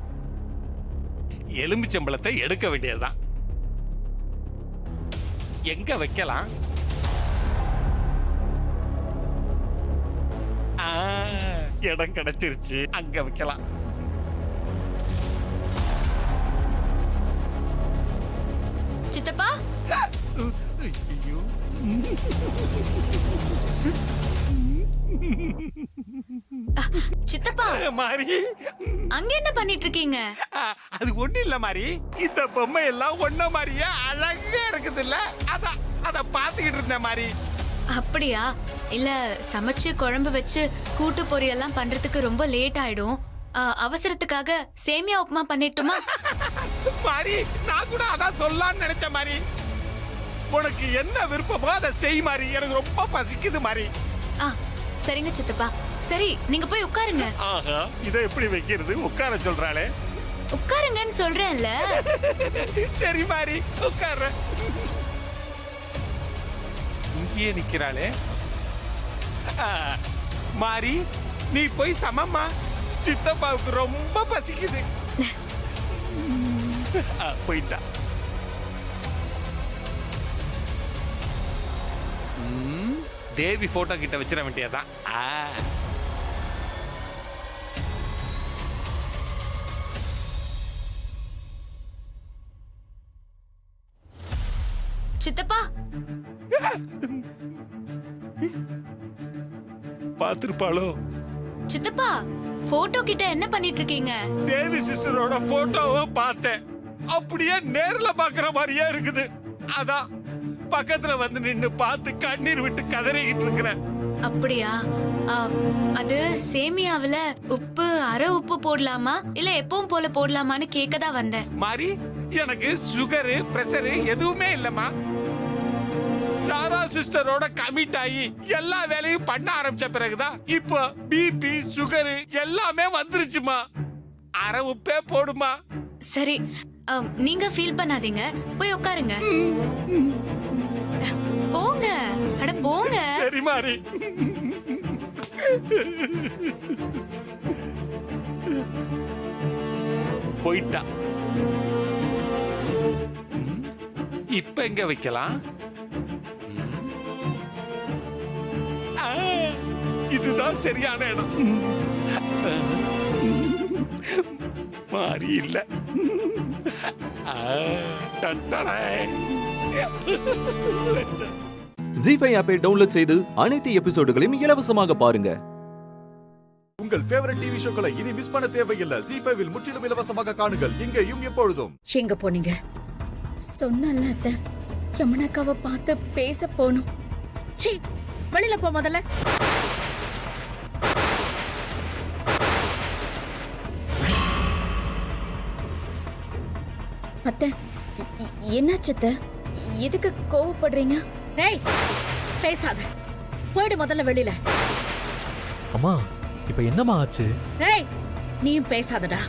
Speaker 20: எலுமிச்சம்பழத்தை எடுக்க வேண்டியதுதான். எங்க வைக்கலாம்? இடம் கிடைச்சிருச்சு, அங்க வைக்கலாம்.
Speaker 15: சித்தப்பா,
Speaker 20: ஐயோ
Speaker 15: சித்தப்பா
Speaker 20: மாறி,
Speaker 15: அங்க என்ன பண்ணிட்டு இருக்கீங்க?
Speaker 20: அது ஒண்ணு இல்ல மாறி, இந்த பொம்மை எல்லாம் ஒன்ன மாதிரியே அழகா இருக்குது இல்ல, அத பாத்துக்கிட்டு இருந்தேன் மாறி.
Speaker 15: அப்படியா? இல்ல சமைச்சு குழம்பு வச்சு கூட்டு பொரியெல்லாம் பண்றதுக்கு ரொம்ப லேட் ஆயிடும். அவசரத்துக்காக சேமியா உப்புமா பண்ணிட்டுமா?
Speaker 20: மாறி, நான் கூட அதான் சொல்லலாம்னு நினைச்சேன் மாறி. உனக்கு என்ன விருப்பமோ அதை செய் மாறி, எனக்கு ரொம்ப பசிக்குது மாறி.
Speaker 15: சரிங்க சித்தப்பா. சரி, நீங்க போய் உட்காருங்க.
Speaker 20: ஆஹா, இதை எப்படி வைக்கிறது? உட்கார சொல்றாளே.
Speaker 15: உட்காருங்கன்னு சொல்றேன்ல.
Speaker 20: சரி மாறி, உட்கார. இங்கே நிக்கிறாளே. மாறி, நீ போய் சமம்மா, சித்தப்பாவுக்கு ரொம்ப பசிக்குது. போயிட்டா. தேவி போட்டோ கிட்ட வச்சிட வேண்டியதான்.
Speaker 15: சித்தப்பா,
Speaker 20: பாத்திருப்பாளோ?
Speaker 15: சித்தப்பா, போட்டோ கிட்ட என்ன பண்ணிட்டு இருக்கீங்க?
Speaker 20: தேவி சிஸ்டரோட போட்டோவை பார்த்தேன். அப்படியே நேர்ல பாக்குற மாதிரியே இருக்குது. அதான் பக்கத்துல வந்து நின்னு பார்த்து கண்ணீர் விட்டு கதறிக்கிட்டு இருக்கிறேன்.
Speaker 15: அப்படியா? அது சேமியாவுல உப்பு அரை உப்பு போடலாமா இல்ல எப்பவும் போல போடலாமான்னு கேட்கதான் வந்தேன்.
Speaker 20: மாறி, எனக்கு சுகரு பிரஷரு எதுவுமே இல்லம்மா. தாரா சிஸ்டரோட கமிட் ஆகி எல்லா வேலையும் பண்ண ஆரம்பிச்ச பிறகுதான் இப்போ பிபி சுகரு எல்லாமே வந்துருச்சுமா. அரை உப்பே போடுமா.
Speaker 15: சரி, நீங்க ஃபீல் பண்ணாதீங்க, போய் உட்காருங்க. போங்க, அட போங்க.
Speaker 20: சரி மாறி. போயிட்டா. இப்ப எங்க வைக்கலாம்? இதுதான் சரியான இடம். மாறி இல்ல.
Speaker 4: ஜி5 ஆப்பை டவுன்லோட் செய்து அனைத்து எபிசோடுகளையும் இலவசமாக பாருங்க.
Speaker 1: உங்கள் ஃபேவரட் டிவி ஷோக்களை இனி மிஸ் பண்ண தேவையில்லை. ஜி5 முற்றிலும் இலவசமாக காணுங்கள் இங்கேயும் எப்பொழுதும்.
Speaker 2: எங்க போனீங்க? சொன்னல அத்தை, யமுனாக்காவை பார்த்து பேச போணும். சீ, வெளியில போ முதல்ல. அத்தை, என்னாச்சு அத்தை? எதுக்கு கோவப்படுறீங்க? ஏய், பேசாத, போயிடு முதல்ல வெளியில.
Speaker 17: அம்மா, இப்ப என்னம்மா ஆச்சு?
Speaker 2: ஏய், நீயும் பேசாதடா.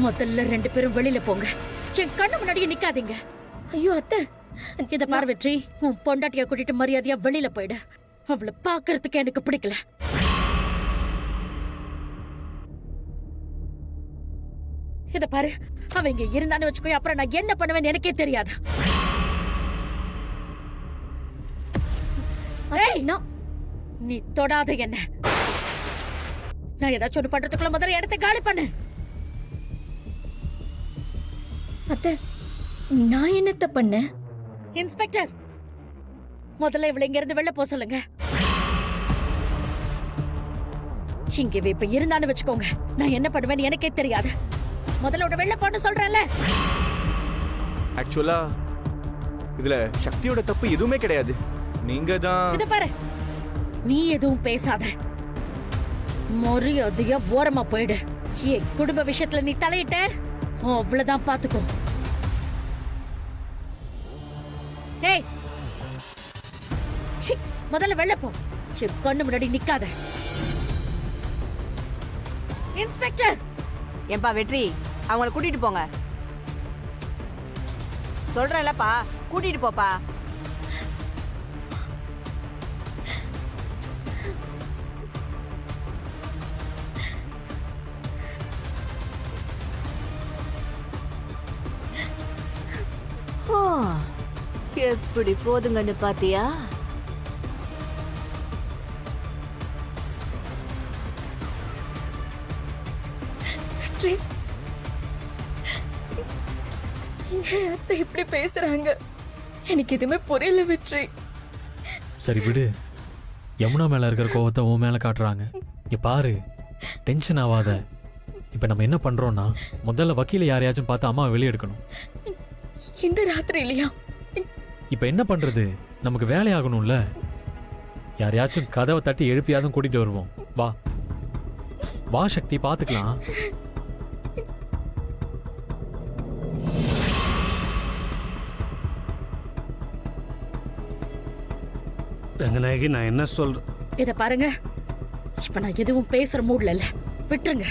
Speaker 2: முதல்ல 2 பேரும் வெளியில போங்க. என் கண்ணு முன்னாடியே நிக்காதீங்க.
Speaker 5: ஐயோ அத்தை,
Speaker 2: இத பாரு வெற்றி, உன் பொண்டாட்டிய கூட்டிட்டு மரியாதையா வெளியில போயிடு. அவளை பாக்குறதுக்கு எனக்கு பிடிக்கல. இத பாரு, அவ இங்க இருந்தான்னு வச்சுக்கோ, அப்புறம் நான் என்ன பண்ணுவேன்னு எனக்கே தெரியாது. நீ தொடாத என்ன. நான் ஏதாச்சும் ஒண்ணு பண்றதுக்குள்ள முதல்ல இடத்தை காலி பண்ணு.
Speaker 5: அத்தை, நான் என்னத்த பண்ண?
Speaker 2: இன்ஸ்பெக்டர், முதல்ல இவளை இங்க இருந்து வெளில போக சொல்லுங்க. இங்க இப்ப இருந்தான்னு வச்சுக்கோங்க, நான் என்ன பண்ணுவேன்னு எனக்கே தெரியாது. முதல்ல உட வெளில போன்னு சொல்றேன்ல.
Speaker 16: ஆக்சுவலா இதுல சக்தியோட தப்பு எதுவுமே கிடையாது. நீங்க தான்.
Speaker 2: இத பாரு, நீ எதுவும் பேசாத. மரியாதையா ஓரமா போயிடு. என் குடும்ப விஷயத்துல நீ தலையிட்ட, அவ்வளவுதான் பாத்துக்கோ. டேய், சி, முதல்ல வெளில போ. என் கண்ணு முன்னாடி நிக்காத. இன்ஸ்பெக்டர்.
Speaker 3: ஏன்பா வெற்றி, அவங்கள கூட்டிட்டு போங்க. சொல்றேன்லப்பா, கூட்டிட்டு போப்பா.
Speaker 2: எப்படி போதுங்கன்னு பாத்தியா?
Speaker 5: அத்தை இப்படி பேசுறாங்க, எனக்கு எதுவுமே புரியல வெற்றி.
Speaker 17: சரி விடு, யமுனா மேல இருக்கிற கோவத்தை உன் மேல காட்டுறாங்க. இங்க பாரு, டென்ஷன் ஆகாத. இப்ப நம்ம என்ன பண்றோம்னா, முதல்ல வக்கீல யாரையாச்சும் பார்த்து அம்மாவை வெளியே எடுக்கணும்.
Speaker 5: இந்த ராத்திரி இல்லையா?
Speaker 17: இப்ப என்ன பண்றது, நமக்கு வேலையாகணும்ல. யாரையாச்சும் கதவை தட்டி எழுப்பியாதும் கூட்டிட்டு வருவோம். வா வா சக்தி, பாத்துக்கலாம்.
Speaker 21: ரங்கநாயகி, நான் என்ன சொல்றேன்?
Speaker 2: இத பாருங்க, இப்ப நான் எதுவும் பேசுற மூட்ல இல்ல, விட்டுருங்க.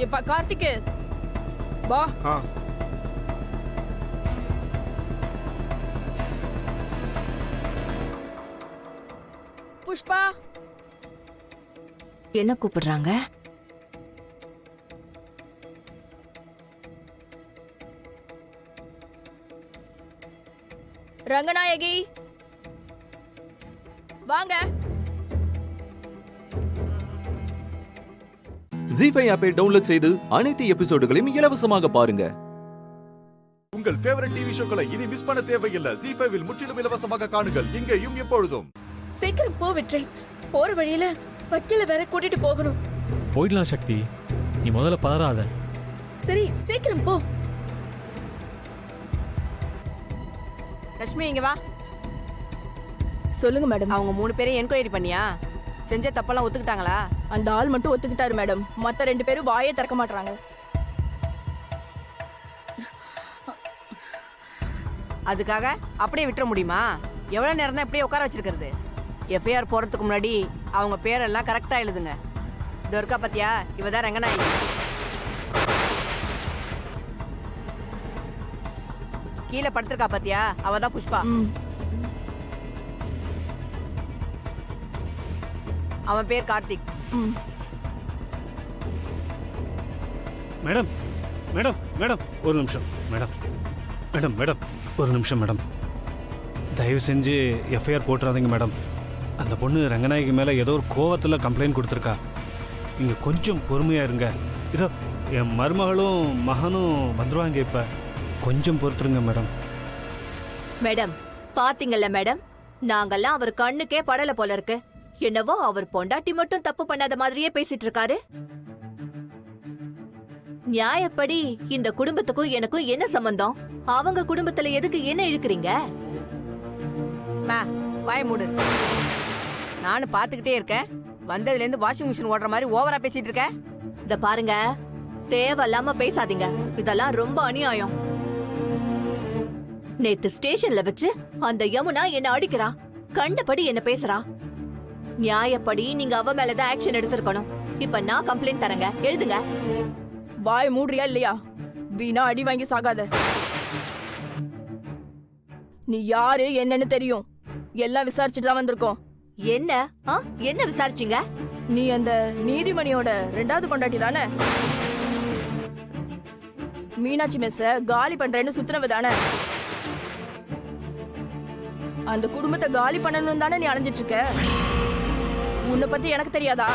Speaker 3: இப்ப கார்த்திக் வா. புஷ்பா, என்ன கூப்பிடுறாங்க? ரங்கநாயகி வாங்க.
Speaker 4: ஜி5 ஆப்பை டவுன்லோட் செய்து அனைத்து எபிசோடுகளையும் இலவசமாக பாருங்க.
Speaker 1: உங்கள் ஃபேவரட் டிவி ஷோக்களை இனி மிஸ் பண்ண தேவையில்லை. ஜி5 முற்றிலும் இலவசமாக காணுங்கள், இங்கேயும் எப்பொழுதும்.
Speaker 5: சீக்கிரம் போ வெற்றி, போற வழியில வக்கீல வேற கூட்டிட்டு போகணும்.
Speaker 17: போயிடலாம் சக்தி, நீ முதல்ல பதறாத.
Speaker 5: சரி சீக்கிரம் போ.
Speaker 3: லட்சுமி இங்க வா.
Speaker 6: சொல்லுங்க மேடம்.
Speaker 3: அவங்க 3 பேரையும் என்கொயரி பண்ணியா? செஞ்ச தப்பெல்லாம் ஒத்துக்கிட்டாங்களா?
Speaker 6: அந்த ஆள் மட்டும் ஒத்துக்கிட்டாரு மேடம், மத்த 2 பேரும் வாயே திறக்க மாட்டாங்க.
Speaker 3: அதுக்காக அப்படியே விட்டுற முடியுமா? எவ்வளவு நேரம் தான் இப்படியே உட்கார வச்சிருக்கிறது? எஃப்ஐஆர் போறதுக்கு முன்னாடி அவங்க பேரெல்லாம் கரெக்டா எழுதுங்க. இது இருக்கா பாத்தியா, இவதான் ரங்கநாயகி. கீழே படுத்திருக்கா பாத்தியா, அவதான் புஷ்பா. அவன் பேர் கார்த்திக்.
Speaker 21: மேடம் மேடம் மேடம் ஒரு நிமிஷம். மேடம் மேடம் மேடம் ஒரு நிமிஷம் மேடம். தயவு செஞ்சு எஃப்ஐஆர் போட்டுறாதீங்க மேடம். அந்த பொண்ணு ரங்கநாயகி மேலே ஏதோ ஒரு கோவத்தில் கம்ப்ளைண்ட் கொடுத்துருக்கா. இங்கே கொஞ்சம் பொறுமையாக இருங்க. இதோ என் மருமகளும் மகனும் வந்துருவாங்க. இப்போ கொஞ்சம் பொறுத்துருங்க மேடம்.
Speaker 8: மேடம் பாத்தீங்கல்ல மேடம், நாங்கெல்லாம் அவர் கண்ணுக்கே படல போல இருக்கு. என்னவோ அவர் பொண்டாட்டி மட்டும் தப்பு பண்ணாத மாதிரியே பேசிட்டு இருக்காரு. நியாயப்படி இந்த குடும்பத்துக்கும் எனக்கும் என்ன சம்பந்தம்? அவங்க குடும்பத்துல எதுக்கு என்ன இழுக்கிறீங்க?
Speaker 3: வாய் மூடு. நானும் பாத்துக்கிட்டே இருக்கேன். வந்ததுல இருந்து வாஷிங் மிஷின் ஓடுற மாதிரி ஓவரா பேசிட்டு இருக்க.
Speaker 8: இத பாருங்க, தேவையில்லாம பேசாதீங்க. இதெல்லாம் ரொம்ப அநியாயம். நேத்து ஸ்டேஷன்ல வச்சு அந்த யமுனா என்ன அடிக்கிறா, கண்டபடி என்ன பேசுறா. நியாயப்படி நீங்க அவ மேலதான் ஆக்ஷன் எடுத்திருக்கணும். இப்ப நான் கம்ப்ளைண்ட் தரேங்க, எழுதுங்க.
Speaker 6: வாய் மூடுறியா இல்லையா? வீணா அடி வாங்கி சாகாத. நீ யாரு என்னன்னு தெரியும். எல்லாம் விசாரிச்சுட்டு தான் வந்திருக்கோம்.
Speaker 8: என்ன என்ன விசாரிச்சீங்க?
Speaker 6: நீ அந்த நீதிமணியோட 2வது பொண்டாட்டி தானே? மீனாட்சி மெஸ்ஸ காலி பண்றேன்னு சுத்தினவ தானே? அந்த குடும்பத்தை காலி பண்ணணும் தானே நீ அலைஞ்சிட்டு இருக்க? உன்னை பத்தி எனக்கு தெரியாதா?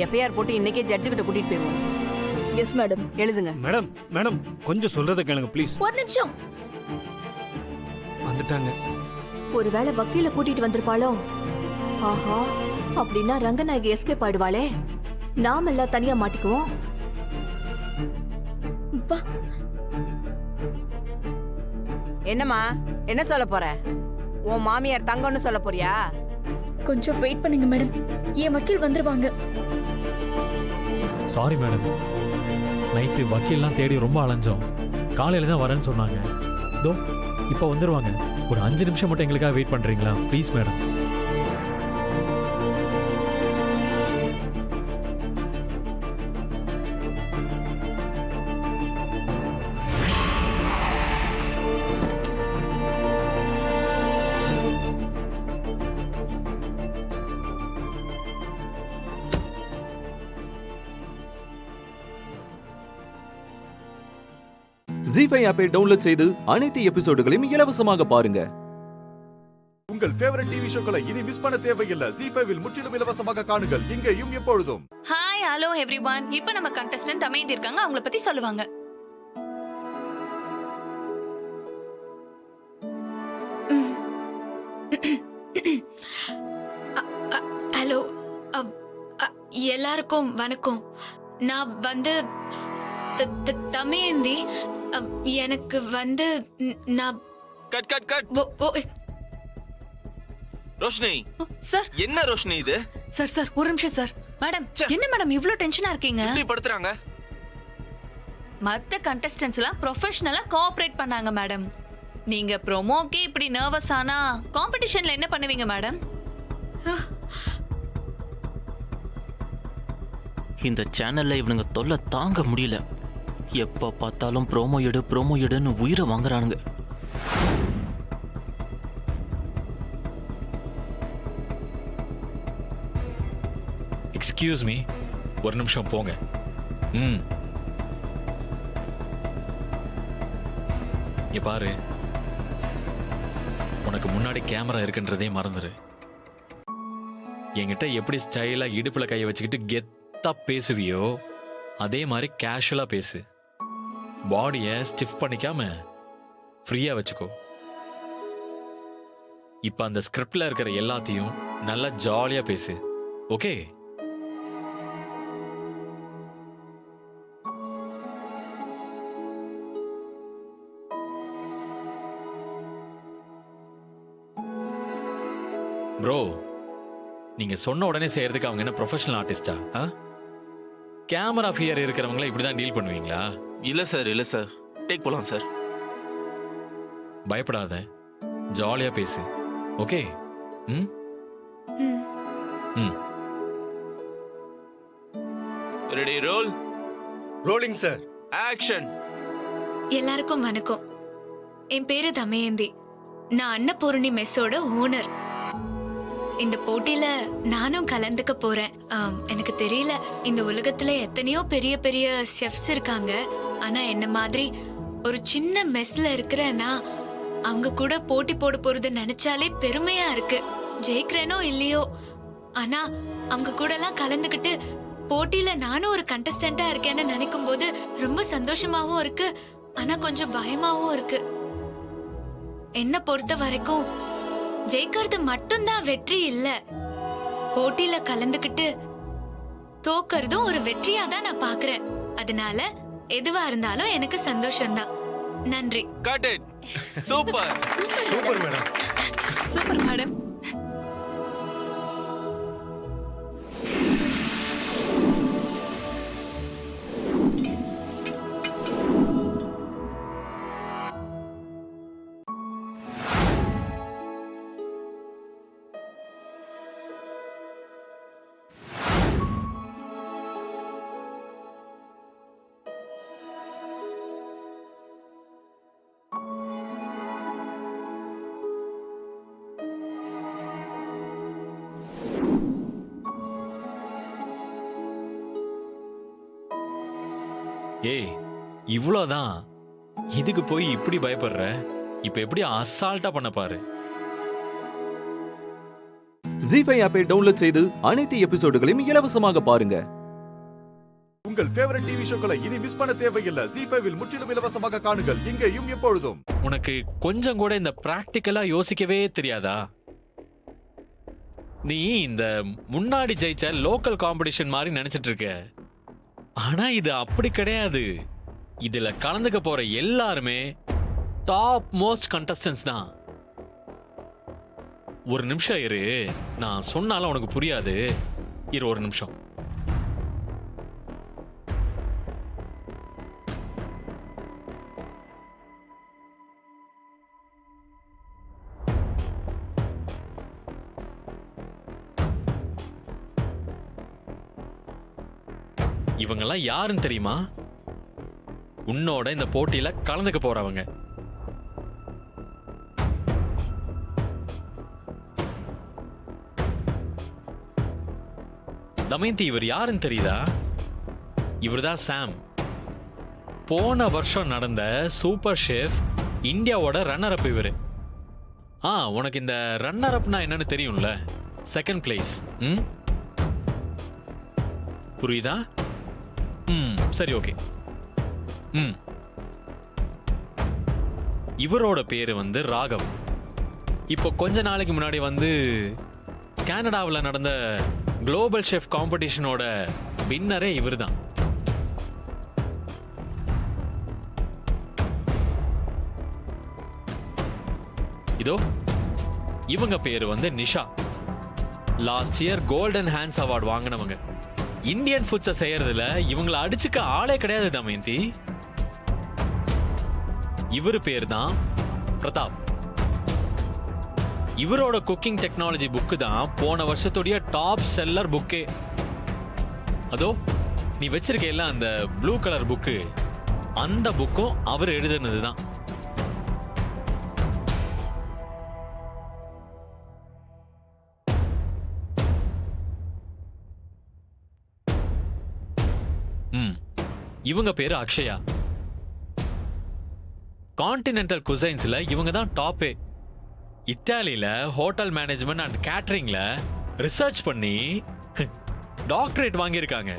Speaker 3: எஃப்ஐஆர் போட்டு இன்னைக்கே ஜட்ஜு கிட்ட கூட்டிட்டு போயிருவோம்.
Speaker 6: Yes madam.
Speaker 3: எழுதுங்க.
Speaker 21: மேடம் மேடம் கொஞ்சம் சொல்றத கேளுங்க ப்ளீஸ்.
Speaker 8: ஒரு நிமிஷம்.
Speaker 21: வந்துட்டாங்க.
Speaker 8: ஒருவேளை வக்கீல கூட்டிட்டு வந்திருப்பாளோ? ஆஹா, அப்படின்னா ரங்கநாயகி எஸ்கேப் ஆயிடுவாளே. நாம எல்லாம் தனியா மாட்டிக்குவோம்.
Speaker 3: என்னம்மா, என்ன சொல்ல போற? உன் மாமியார் தங்கம்னு சொல்ல போறியா?
Speaker 5: கொஞ்சம் வெயிட் பண்ணுங்க மேடம், என் வக்கீல் வந்துருவாங்க.
Speaker 17: சாரி மேடம், நைட்டு வக்கீல்லாம் தேடி ரொம்ப அலைஞ்சோம். காலையில தான் வரேன்னு சொன்னாங்க. தோ இப்போ வந்துருவாங்க. ஒரு 5 நிமிஷம் மட்டும் எங்களுக்காக வெயிட் பண்றீங்களா ப்ளீஸ் மேடம்?
Speaker 4: ஜி5 ஆப்பை டவுன்லோட் செய்து அனைத்து எபிசோடுகளையும் இலவசமாக பாருங்க.
Speaker 1: உங்கள் ஃபேவரட் டிவி ஷோக்களை இனி மிஸ் பண்ண தேவையில்லை. ஜி5 முற்றிலும் இலவசமாக காணுங்கள், இங்கேயும் எப்பொழுதும்.
Speaker 9: Hi, hello everyone. இப்போ நம்ம கண்டஸ்டன்ட் அமைதி இருக்காங்க, அவங்கள பத்தி சொல்லுவாங்க.
Speaker 15: ஹலோ, எல்லாருக்கும் வணக்கம். நான் வந்து தமயந்தி. எனக்கு வந்து நான்
Speaker 16: cut cut cut. Roshini
Speaker 9: sir.
Speaker 16: என்ன ரோஷினி இது?
Speaker 9: சார் ஒரு நிமிஷம் சார். மேடம், என்ன மேடம் இவ்ளோ டென்ஷனா இருக்கீங்க?
Speaker 16: இப்படி படுத்துறாங்க.
Speaker 9: மத்த கண்டஸ்டன்ட்ஸ் எல்லாம் ப்ரொஃபஷனலா கோஆபரேட் பண்ணாங்க மேடம். நீங்க ப்ரோமோக்கே இப்படி நர்வஸ் ஆனா காம்படிஷன்ல என்ன பண்ணுவீங்க மேடம்?
Speaker 10: இந்த சேனல்ல இவனுங்க தொல்லை தாங்க முடியல. எப்ப பார்த்தாலும் ப்ரோமோ எடுன்னு உயிரை வாங்குறானுங்க.
Speaker 17: எக்ஸ்கியூஸ் மீ, ஒரு நிமிஷம் போங்க. இங்க பாரு, உனக்கு முன்னாடி கேமரா இருக்குன்றதே மறந்துரு. என்கிட்ட எப்படி ஸ்டைலா இடுப்புல கையை வச்சுக்கிட்டு கெத்தா பேசுவியோ அதே மாதிரி கேஷுவலா பேசு. பாடியை ஸ்டிஃப் பண்ணிக்காம ஃப்ரீயா வச்சுக்கோ. இப்ப அந்த ஸ்கிரிப்ட்ல இருக்கிற எல்லாத்தையும் நல்லா ஜாலியா பேசு, ஓகே? ப்ரோ, நீங்க சொன்ன உடனே செய்யறதுக்கு அவங்க என்ன ப்ரொஃபஷனல் ஆர்டிஸ்டா? கேமரா ஃபியர் இருக்கிறவங்கள இப்படிதான் டீல் பண்ணுவீங்களா?
Speaker 16: இல்ல சார் டேக் போலாம் சார்.
Speaker 17: பயப்படாத, ஜாலியா பேசு, okay?
Speaker 16: Ready, roll.
Speaker 11: Rolling sir.
Speaker 16: Action.
Speaker 15: எல்லாருக்கும் வணக்கம். என் பேரு தமயந்தி. நான் அன்னபூரணி மெஸ்ஸோட ஓனர். இந்த போட்டியில நானும் கலந்துக்க போறேன். எனக்கு தெரியல, இந்த உலகத்துல எத்தனையோ பெரிய பெரிய செஃப்ஸ் இருக்காங்க. ஆனா என்ன மாதிரி ஒரு சின்ன மெஸ்ல இருக்கிறேன்னா அவங்க கூட போட்டி போட போறது நினைச்சாலே பெருமையா இருக்கு. ஜெயிக்கிறேனோ இல்லையோ, ஆனா அவங்க கூட எல்லாம் கலந்துக்கிட்டு போட்டியில நானும் ஒரு கண்டஸ்டன்டா இருக்கேன்னு நினைக்கும் போது ரொம்ப சந்தோஷமாவும் இருக்கு, ஆனா கொஞ்சம் பயமாவும் இருக்கு. என்ன பொறுத்த வரைக்கும் ஜெயிக்கிறது மட்டும்தான் வெற்றி இல்ல, போட்டியில கலந்துக்கிட்டு தோக்கறதும் ஒரு வெற்றியா தான் நான் பாக்குறேன். அதனால எதுவா இருந்தாலும் எனக்கு சந்தோஷம்தான். நன்றி.
Speaker 16: Cut it. Super
Speaker 11: super madam.
Speaker 9: Super madam.
Speaker 17: ஏய் இவ்வளோதான், இதுக்கு போய் இப்படி பயப்படுற? இப்ப எப்படி அசால்ட்டா பண்ண பாரு.
Speaker 4: ஜி5 ஆப்பை டவுன்லோட் செய்து அனைத்து எபிசோடுகளையும் இலவசமாக பாருங்க.
Speaker 1: உங்கள் ஃபேவரட் டிவி ஷோக்களை இனி மிஸ் பண்ண தேவையில்லை. ஜி5 முற்றிலும் இலவசமாக காணுங்கள் இங்கேயும் எப்பொழுதும்.
Speaker 17: உனக்கு கொஞ்சம் கூட இந்த பிராக்டிக்கலா யோசிக்கவே தெரியாதா? நீ இந்த முன்னாடி ஜெயிச்ச லோக்கல் காம்படிஷன் மாதிரி நினைச்சிட்டு இருக்க. ஆனா இது அப்படி கிடையாது. இதுல கலந்துக்க போற எல்லாருமே டாப் மோஸ்ட் கண்டஸ்டன்ஸ் தான். ஒரு நிமிஷம் இரு, நான் சொன்னாலும் உனக்கு புரியாது. இரு ஒரு நிமிஷம். இவங்கெல்லாம் யாருன்னு தெரியுமா? உன்னோட இந்த போட்டியில கலந்துக்க போறவங்க. தமயந்தி, இவர் யாருன்னு தெரியுதா? இவர்தான் சாம். போன வருஷம் நடந்த சூப்பர் ஷெஃப் இந்தியாவோட ரன்னர் அப் இவரு. உனக்கு இந்த ரன்னர் அப்னா என்னன்னு தெரியும்ல? Second place. புரியுதா? சரி, ஓகே. இவரோட பேரு வந்து ராகவ். இப்போ கொஞ்ச நாளைக்கு முன்னாடி வந்து கனடாவில் நடந்த குளோபல் ஷெஃப் காம்படிஷனோட வின்னரே இவர் தான். இதோ இவங்க பேரு வந்து Nisha. Last year golden hands award வாங்கினவங்க. இந்தியன் ஃபுட்ஸை செய்யறதுல இவங்களை அடிச்சுக்க ஆளே கிடையாது தமயந்தி. இவரு பேர் தான் பிரதாப். இவரோட குக்கிங் டெக்னாலஜி புக்கு தான் போன வருஷத்துடைய டாப் செல்லர் புக்கே. அதோ நீ வச்சிருக்க அந்த ப்ளூ கலர் புக்கு, அந்த புக்கும் அவர் எழுதுனது தான். இவங்க பேரு அக்ஷயா. கான்டினென்டல் குசைன்ஸ்ல இவங்க தான் டாப்பே. இத்தாலியில ஹோட்டல் மேனேஜ்மெண்ட் அண்ட் கேட்டரிங்ல ரிசர்ச் பண்ணி டாக்டரேட் வாங்கியிருக்காங்க.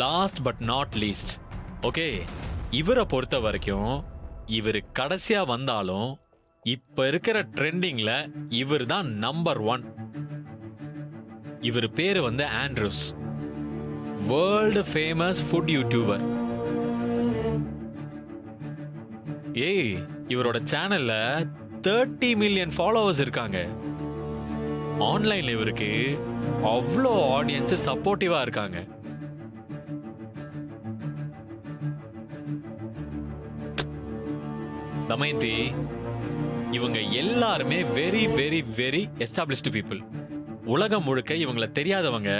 Speaker 17: Last but not least, okay, இவரை பொறுத்த வரைக்கும் இவர் கடைசியா வந்தாலும் இப்ப இருக்கிற ட்ரெண்டிங்ல இவர் தான் நம்பர் 1. இவர் பேரு வந்து Andrews. World famous food YouTuber. இவரோட சேனல்ல 30 மில்லியன் ஃபாலோவர்ஸ் இருக்காங்க. ஆன்லைன்ல இவருக்கு அவ்வளோ ஆடியன்ஸ் சப்போர்ட்டிவா இருக்காங்க. தமயந்தி, இவங்க எல்லாருமே very very very established people. உலகம் முழுக்க இவங்களை தெரியாதவங்க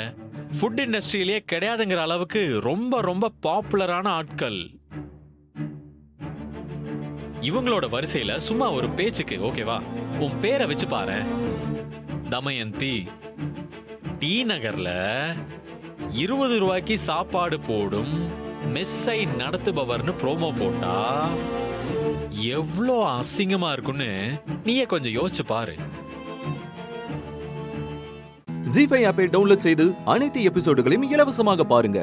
Speaker 17: ஃபுட் இண்டஸ்ட்ரியிலே கிடையாதுங்கிற அளவுக்கு ரொம்ப ரொம்ப பாப்புலரான ஆட்கள். இவங்களோட வரிசையில சும்மா ஒரு பேச்சுக்கு, ஓகேவா, உன் பேரை வச்சு பாரு. தமயந்தி. டி நகர்ல 20 ரூபாய்க்கு சாப்பாடு போடும் மெஸ்ஸை நடத்துபவர்னு ப்ரோமோ போட்டா எவ்வளோ அசிங்கமா இருக்குன்னு நீயே கொஞ்சம் யோசிச்சு பாரு.
Speaker 4: ஜி5 ஆப்பை டவுன்லோட் செய்து அனைத்து எபிசோடுகளையும் இலவசமாக பாருங்க.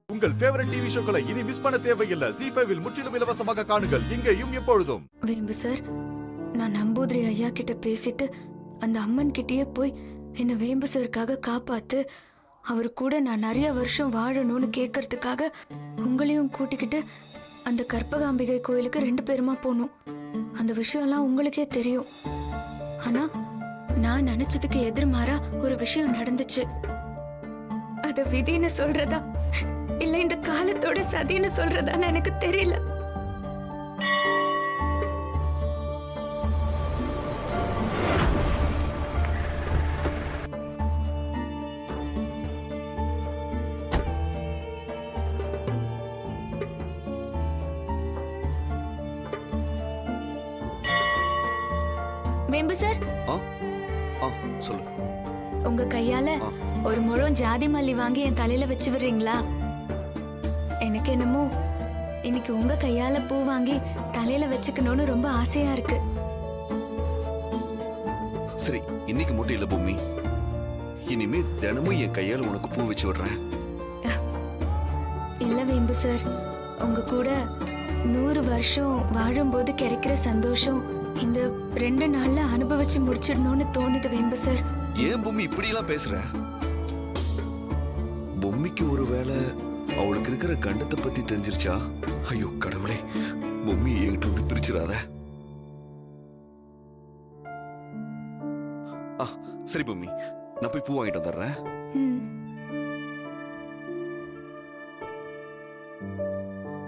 Speaker 1: உங்கள் ஃபேவரட் டிவி ஷோக்களை இனி மிஸ் பண்ண தேவையில்லை. ஜி5 முற்றிலும் இலவசமாக காணுங்கள் இங்கேயும் எப்பொழுதும்.
Speaker 7: வேம்பு சார், நான் நம்பூதிரி ஐயா கிட்ட பேசிட்டு அந்த அம்மன் கிட்டயே போய் என்ன வேம்பு சாருக்காக காப்பாத்து, அவரு கூட நான் நிறைய வருஷம் வாழணும்னு கேட்கறதுக்காக உங்களையும் கூட்டிக்கிட்டு அந்த கற்பகாம்பிகை கோயிலுக்கு 2 பேருமா போனோம். அந்த விஷயம்லாம் உங்களுக்கே தெரியும். ஆனா நான் நினைச்சதுக்கு எதிர்மாறா ஒரு விஷயம் நடந்துச்சு. அத விதின்னு சொல்றதா இல்ல இந்த காலத்தோட சதின்னு சொல்றதான்னு எனக்கு தெரியல. வேம்பு சார்,
Speaker 23: சொல்லு.
Speaker 7: உங்க கையால ஒரு முழம் ஜாதி மல்லி வாங்கி என் தலையில வச்சு விடுறீங்களா? எனக்கு என்னமோ இன்னைக்கு உங்க கையால பூ வாங்கி தலையில வச்சுக்கணும்னு ரொம்ப ஆசையா இருக்கு.
Speaker 23: சரி, இன்னைக்கு மட்டும் இல்ல பூமி, இனிமே தினமும் என் கையால உனக்கு பூ வச்சு விடுறேன்.
Speaker 7: இல்ல வேம்பு சார், உங்க கூட 100 வருஷம் வாழும்போது கிடைக்கிற சந்தோஷம் இந்த 2 நாள்ல அனுபவிச்சு முடிச்சிடணும்னு தோணுது வேம்பு சார்.
Speaker 23: ஏன் பூமி இப்படி எல்லாம் பேசுற? பொம்மிக்கு ஒருவேளை அவளுக்கு இருக்கிற கண்டத்தை பத்தி தெரிஞ்சிருச்சா? ஐயோ கடவுளே, பொம்மி என்கிட்ட வந்து பிரிச்சிடாத. சரி பொம்மி, நான் போய் பூ வாங்கிட்டு வந்துடுறேன்.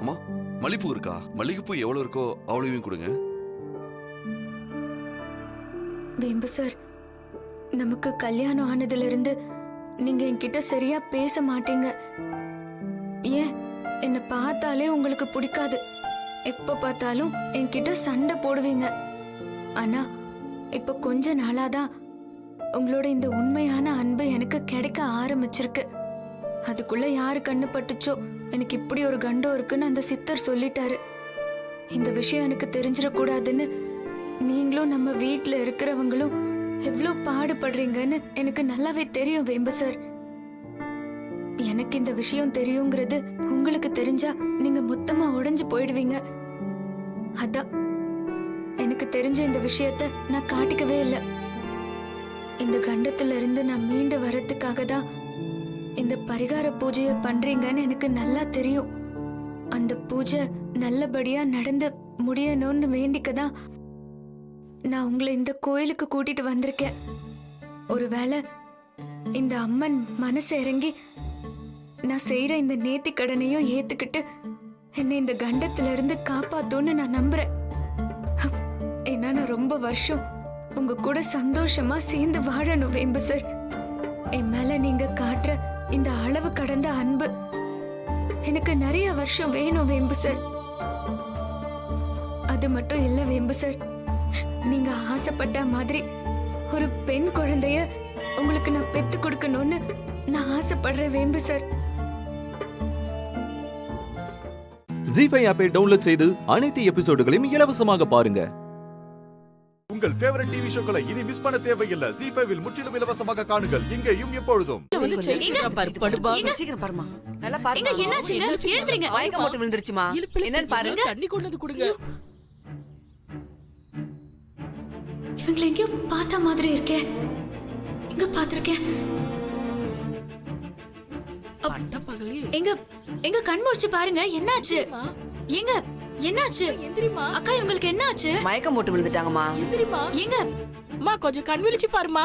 Speaker 23: அம்மா, மல்லிப்பூ இருக்கா? மல்லிகைப்பூ எவ்வளவு இருக்கோ அவ்வளவையும் கொடுங்க.
Speaker 7: வேம்பு சார், நமக்கு கல்யாணம் ஆனதுல இருந்து நீங்க என்கிட்ட சரியா பேச மாட்டீங்க. ஏன், என்ன பார்த்தாலே உங்களுக்கு பிடிக்காது. எப்ப பார்த்தாலும் என்கிட்ட சண்டை போடுவீங்க. ஆனா இப்ப கொஞ்ச நாளாதான் உங்களோட இந்த உண்மையான அன்பு எனக்கு கிடைக்க ஆரம்பிச்சிருக்கு. அதுக்குள்ள யாரு கண்ணு பட்டுச்சோ எனக்கு இப்படி ஒரு கண்டம் இருக்குன்னு அந்த சித்தர் சொல்லிட்டாரு. இந்த விஷயம் எனக்கு தெரிஞ்சிடக்கூடாதுன்னு நீங்களும் நம்ம வீட்டுல இருக்கிறவங்களும் எவ்வளவு பாடுபடுறீங்கன்னு எனக்கு நல்லாவே தெரியும் வேம்பு சார். எனக்கு இந்த விஷயம் தெரியுங்கிறது உங்களுக்கு தெரிஞ்சா நீங்க மொத்தமா உடைஞ்சு போயிடுவீங்க. அதான் எனக்கு தெரிஞ்ச இந்த விஷயத்த நான் காட்டிக்கவே இல்லை. இந்த கண்டத்துல இருந்து நான் மீண்டு வரதுக்காக தான் இந்த பரிகார பூஜைய பண்றீங்கன்னு எனக்கு நல்லா தெரியும். அந்த பூஜை நல்லபடியா நடந்து முடியணும்னு வேண்டிக்கதான் நான் உங்களை இந்த கோயிலுக்கு கூட்டிட்டு வந்திருக்கேன். ஒருவேளை இந்த அம்மன் மனசு இறங்கி நான் செய்யற இந்த நேர்த்தி கடனையும் ஏத்துக்கிட்டு என்னை இந்த கண்டத்துல இருந்து காப்பாத்தோன்னு நான் நம்புறேன். ஏன்னா நான் ரொம்ப வருஷம் உங்க கூட சந்தோஷமா சேர்ந்து வாழணும் வேம்பு சார். என் மேல நீங்க காட்டுற இந்த அளவு கடந்த அன்பு எனக்கு நிறைய வருஷம் வேணும் வேம்பு சார். அது மட்டும் இல்ல வேம்பு சார், நீங்க ஆசைப்பட்ட மாதிரி ஒரு பெண் குழந்தைய உங்களுக்கு நான் பெத்து கொடுக்கணும்னு நான் ஆசைப்படுறேன் வேம்பு சார்.
Speaker 4: ஜீ5 ஆப்பை டவுன்லோட் செய்து அனைத்து எபிசோடுகளையும் இலவசமாக பாருங்க.
Speaker 1: உங்கள் ஃபேவரட் டிவி ஷோக்களை இனி மிஸ் பண்ண தேவையில்லை. ஜீ5 முற்றிலும் இலவசமாக காணுங்கள், இங்கேயும் எப்பொழுதும்.
Speaker 3: சீக்கிரம் பாருமா, நல்லா பாருங்க.
Speaker 7: என்னாச்சுங்க? எழுந்திருங்க.
Speaker 3: மயக்கம் போட்டு விழுந்துருச்சுமா, என்னன்னு பாருங்க.
Speaker 6: தண்ணி கொண்டு வந்து கொடுங்க.
Speaker 7: இவங்களை எங்கேயோ பார்த்த மாதிரி இருக்கே. எங்க பார்த்திருக்கேன்? எங்க எங்க கண் முடிச்சு பாருங்க. என்னாச்சு? எங்க என்னாச்சு? அக்கா இவங்களுக்கு என்னாச்சு?
Speaker 3: மயக்கம் போட்டு விழுந்துட்டாங்கம்மா.
Speaker 7: எங்க
Speaker 6: அம்மா கொஞ்சம் கண் விழிச்சு பாருமா.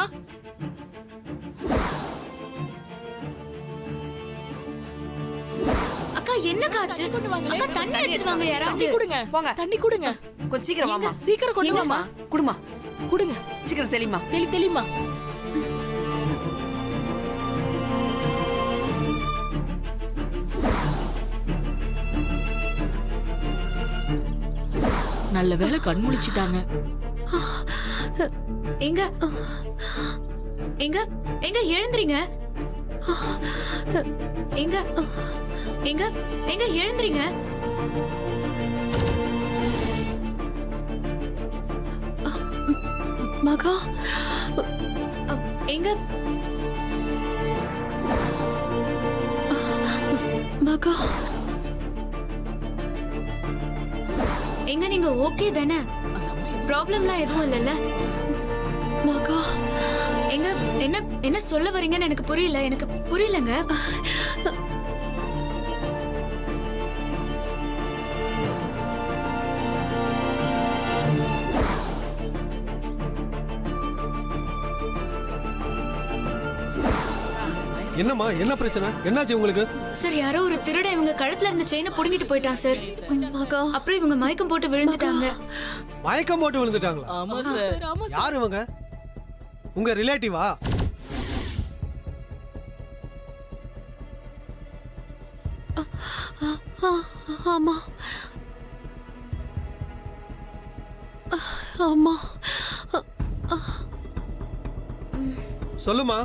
Speaker 7: அக்கா என்ன காச்சு? அக்கா தண்ணி எடுத்து வாங்க. யாராவது
Speaker 6: கொடுங்க.
Speaker 3: போங்க,
Speaker 6: தண்ணி கொடுங்க.
Speaker 3: கொஞ்சம் சீக்கிரம் வாமா.
Speaker 6: சீக்கிரம் கொண்டு வாமா.
Speaker 3: குடுமா,
Speaker 6: கொடுங்க.
Speaker 3: சீக்கிரம் தெளிமா.
Speaker 6: தெளிமா. நல்ல வேளை கண் முழிச்சிட்டாங்க.
Speaker 7: எங்க எங்க எங்க எழுந்திரீங்க. எங்க எங்க எங்க எழுந்திரீங்க.
Speaker 5: மகா
Speaker 7: எங்க
Speaker 5: மகா
Speaker 7: எங்க நீங்க ஓகே தானே? ப்ராப்ளம்லாம் எதுவும் இல்லைல்ல?
Speaker 5: மகா
Speaker 7: எங்க என்ன என்ன சொல்ல வரீங்கன்னு எனக்கு புரியல. எனக்கு புரியலங்க.
Speaker 11: என்னம்மா, என்ன பிரச்சனை? என்னாச்சு உங்களுக்கு?
Speaker 7: சார், யாரோ ஒரு திருட இவங்க கழுத்துல இருந்த செயினை புடுங்கிட்டு போயிட்டான் சார். அப்புறம் இவங்க மயக்கம் போட்டு விழுந்துட்டாங்க.
Speaker 11: மயக்கம் போட்டு விழுந்துட்டாங்களா?
Speaker 6: ஆமா சார்.
Speaker 11: யார் இவங்க? உங்க ரிலேட்டிவா?
Speaker 5: ஆமா ஆமா
Speaker 11: சொல்லுமா.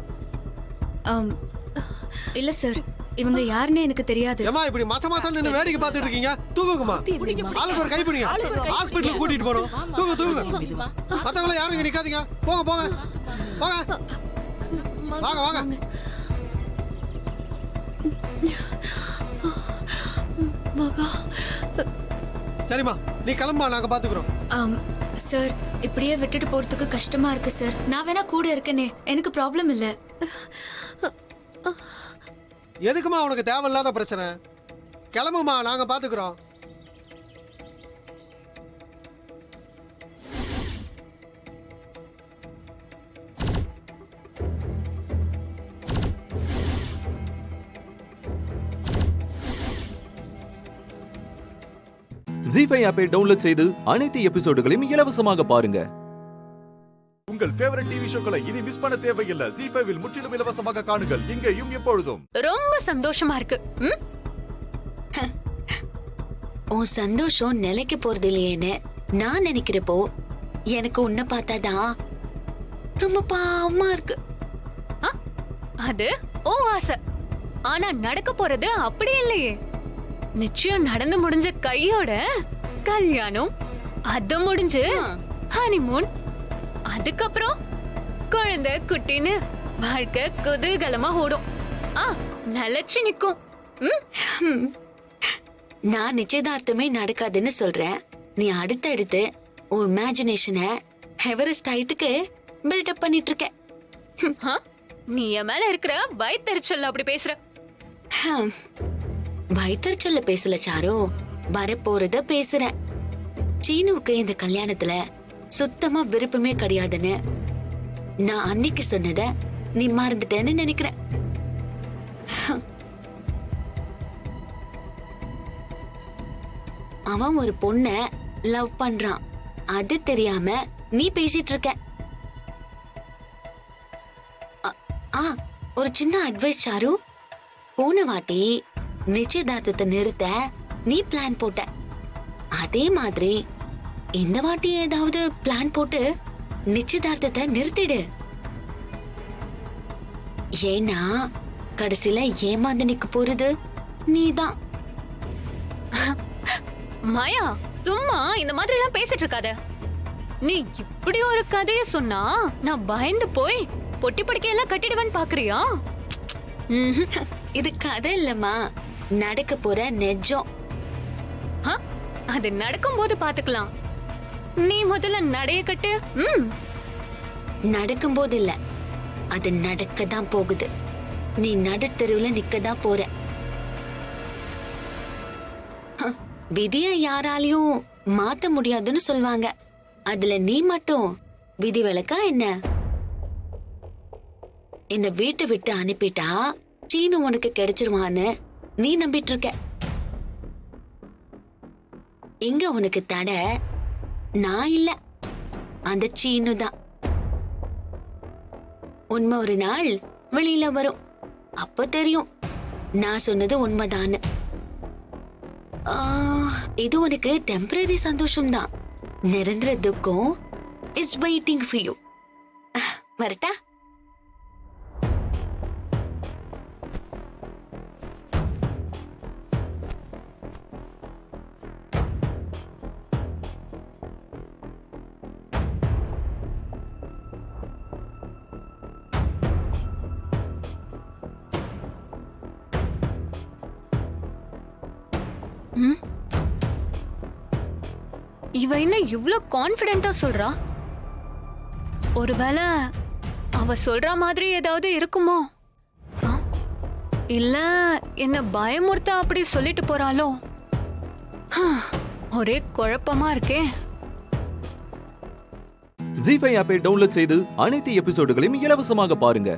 Speaker 7: இல்ல சார், இவங்க யாருன்னு எனக்கு தெரியாது.
Speaker 11: ஏமா இப்படி மாசம் நின்னு வேடிக்கை பார்த்துட்டு இருக்கீங்க? தூங்குமா. ஆளுக்கு ஒரு கை பிடிங்க. ஹாஸ்பிடலுக்கு கூட்டிட்டு போறோம். தூங்குங்க. மத்தவங்க யாரும் இங்க நிக்காதீங்க. போங்க போங்க போங்க. வாங்க வாங்க. சரிம்மா, நீ கிளம்பா, நாங்க பாத்துக்கிறோம்.
Speaker 7: சார், இப்படியே விட்டுட்டு போறதுக்கு கஷ்டமா இருக்கு சார். நான் வேணா கூட இருக்கேனே, எனக்கு ப்ராப்ளம் இல்ல.
Speaker 11: எதுக்குமா உனக்கு தேவையில்லாத பிரச்சனை? கிளம்புமா, நாங்க பாத்துக்கிறோம்.
Speaker 4: ஜி5 ஆப்பை டவுன்லோட் செய்து அனைத்து எபிசோடுகளையும் இலவசமாக பாருங்க.
Speaker 1: உங்கள் ஃபேவரட் டிவி ஷோக்களை இனி மிஸ் பண்ண தேவையில்லை. ஜி5 இல் முற்றிலும் இலவசமாக காணுங்கள். இங்கேயும் எப்பொழுதும்.
Speaker 5: ரொம்ப சந்தோஷமா இருக்கு.
Speaker 12: உன் சந்தோஷம் நிலைக்கு போறது இல்லையேன்னு நான் நினைக்கிறப்போ எனக்கு உன்னை பார்த்தாதான் ரொம்ப பாவமா இருக்கு.
Speaker 5: அது ஓ ஆசை. ஆனா நடக்க போறது அப்படி இல்லையே. நிச்சயம் நடந்து முடிஞ்ச கையோட கல்யாணம், அது முடிஞ்சு ஹனிமூன், அதுக்கப்புறம் குழந்தை குட்டின்னு வாழ்க்கை குதூகலமா ஓடும். நிலைச்சு நிக்கும்.
Speaker 12: நான் நிச்சயதார்த்தமே நடக்காதுன்னு சொல்றேன். நீ அடுத்தடுத்து உன் இமேஜினேஷனை எவரெஸ்ட் ஹைட்டுக்கு பில்டப் பண்ணிட்டு இருக்க.
Speaker 5: நீ என் மேல இருக்கிற வயித்தெரிச்சல் அப்படி பேசுற.
Speaker 12: வயிற்றுச்சல்ல பேசல சாரு, வரப்போறத பேசுறேன். சீனுவுக்கு இந்த கல்யாணத்துல சுத்தமா விருப்பமே கிடையாதுன்னு நான் அன்னைக்கு சொன்னத நீ மறந்துட்டேன்னு நினைக்கிறேன். அவன் ஒரு பொண்ண லவ் பண்றான், அது தெரியாம நீ பேசிட்டு இருக்க. ஒரு சின்ன அட்வைஸ் சாரு, போன வாட்டி நிச்சயதார்த்தத்தை நிறுத்த நீ பிளான் போட்ட, அதே மாதிரி இந்த வாட்டி ஏதாவது பிளான் போட்டு நிச்சயதார்த்தத்தை நிறுத்திடு. ஏன்னா கடைசியில ஏமாந்து நிக்க போறது நீதான்.
Speaker 5: மாயா, சும்மா இந்த மாதிரி எல்லாம் பேசிட்டு இருக்காத. நீ இப்படி ஒரு கதைய சொன்னா நான் பயந்து போய் பொட்டி படுக்கையெல்லாம் கட்டிடுவேன்னு பாக்குறியா?
Speaker 12: இது கதை இல்லம்மா, நடக்க போற நெஜம்.
Speaker 5: அது நடக்கும் போது பாத்துக்கலாம். நீ முதல்ல நடைய கட்டு.
Speaker 12: நடக்கும் போது இல்ல, அது நடக்கதான் போகுது. நீ நடுத்தெருவுல நிக்கதான் போற. விதிய யாராலையும் மாத்த முடியாதுன்னு சொல்வாங்க. அதுல நீ மட்டும் விதி விலக்கா என்ன? இந்த வீட்டை விட்டு அனுப்பிட்டா சீனு உனக்கு கிடைச்சிருவான்னு நீ நம்பிட்டு இருக்க. இங்க உனக்கு தடை நான் இல்ல, அந்த சீனு தான். உண்மை ஒரு நாள் வெளியில வரும், அப்ப தெரியும் நான் சொன்னது உண்மைதான்னு. இது உனக்கு டெம்பரரி சந்தோஷம் தான். நிரந்தர துக்கம் இஸ் வெயிட்டிங் ஃபார் யூ. வரட்டா?
Speaker 5: இவ என்ன இவ்ளோ கான்ஃபிடென்ட்டா சொல்றா? ஒருவேளை அவ சொல்ற மாதிரி ஏதாவது இருக்குமோ? இல்ல என்ன பயமுறுத்த அப்படி சொல்லிட்டு போறாளோ? ஒரே குழப்பமா இருக்கே.
Speaker 4: ஜி5 ஆப்பை டவுன்லோட் செய்து அனைத்து எபிசோடுகளையும் இலவசமாக பாருங்க.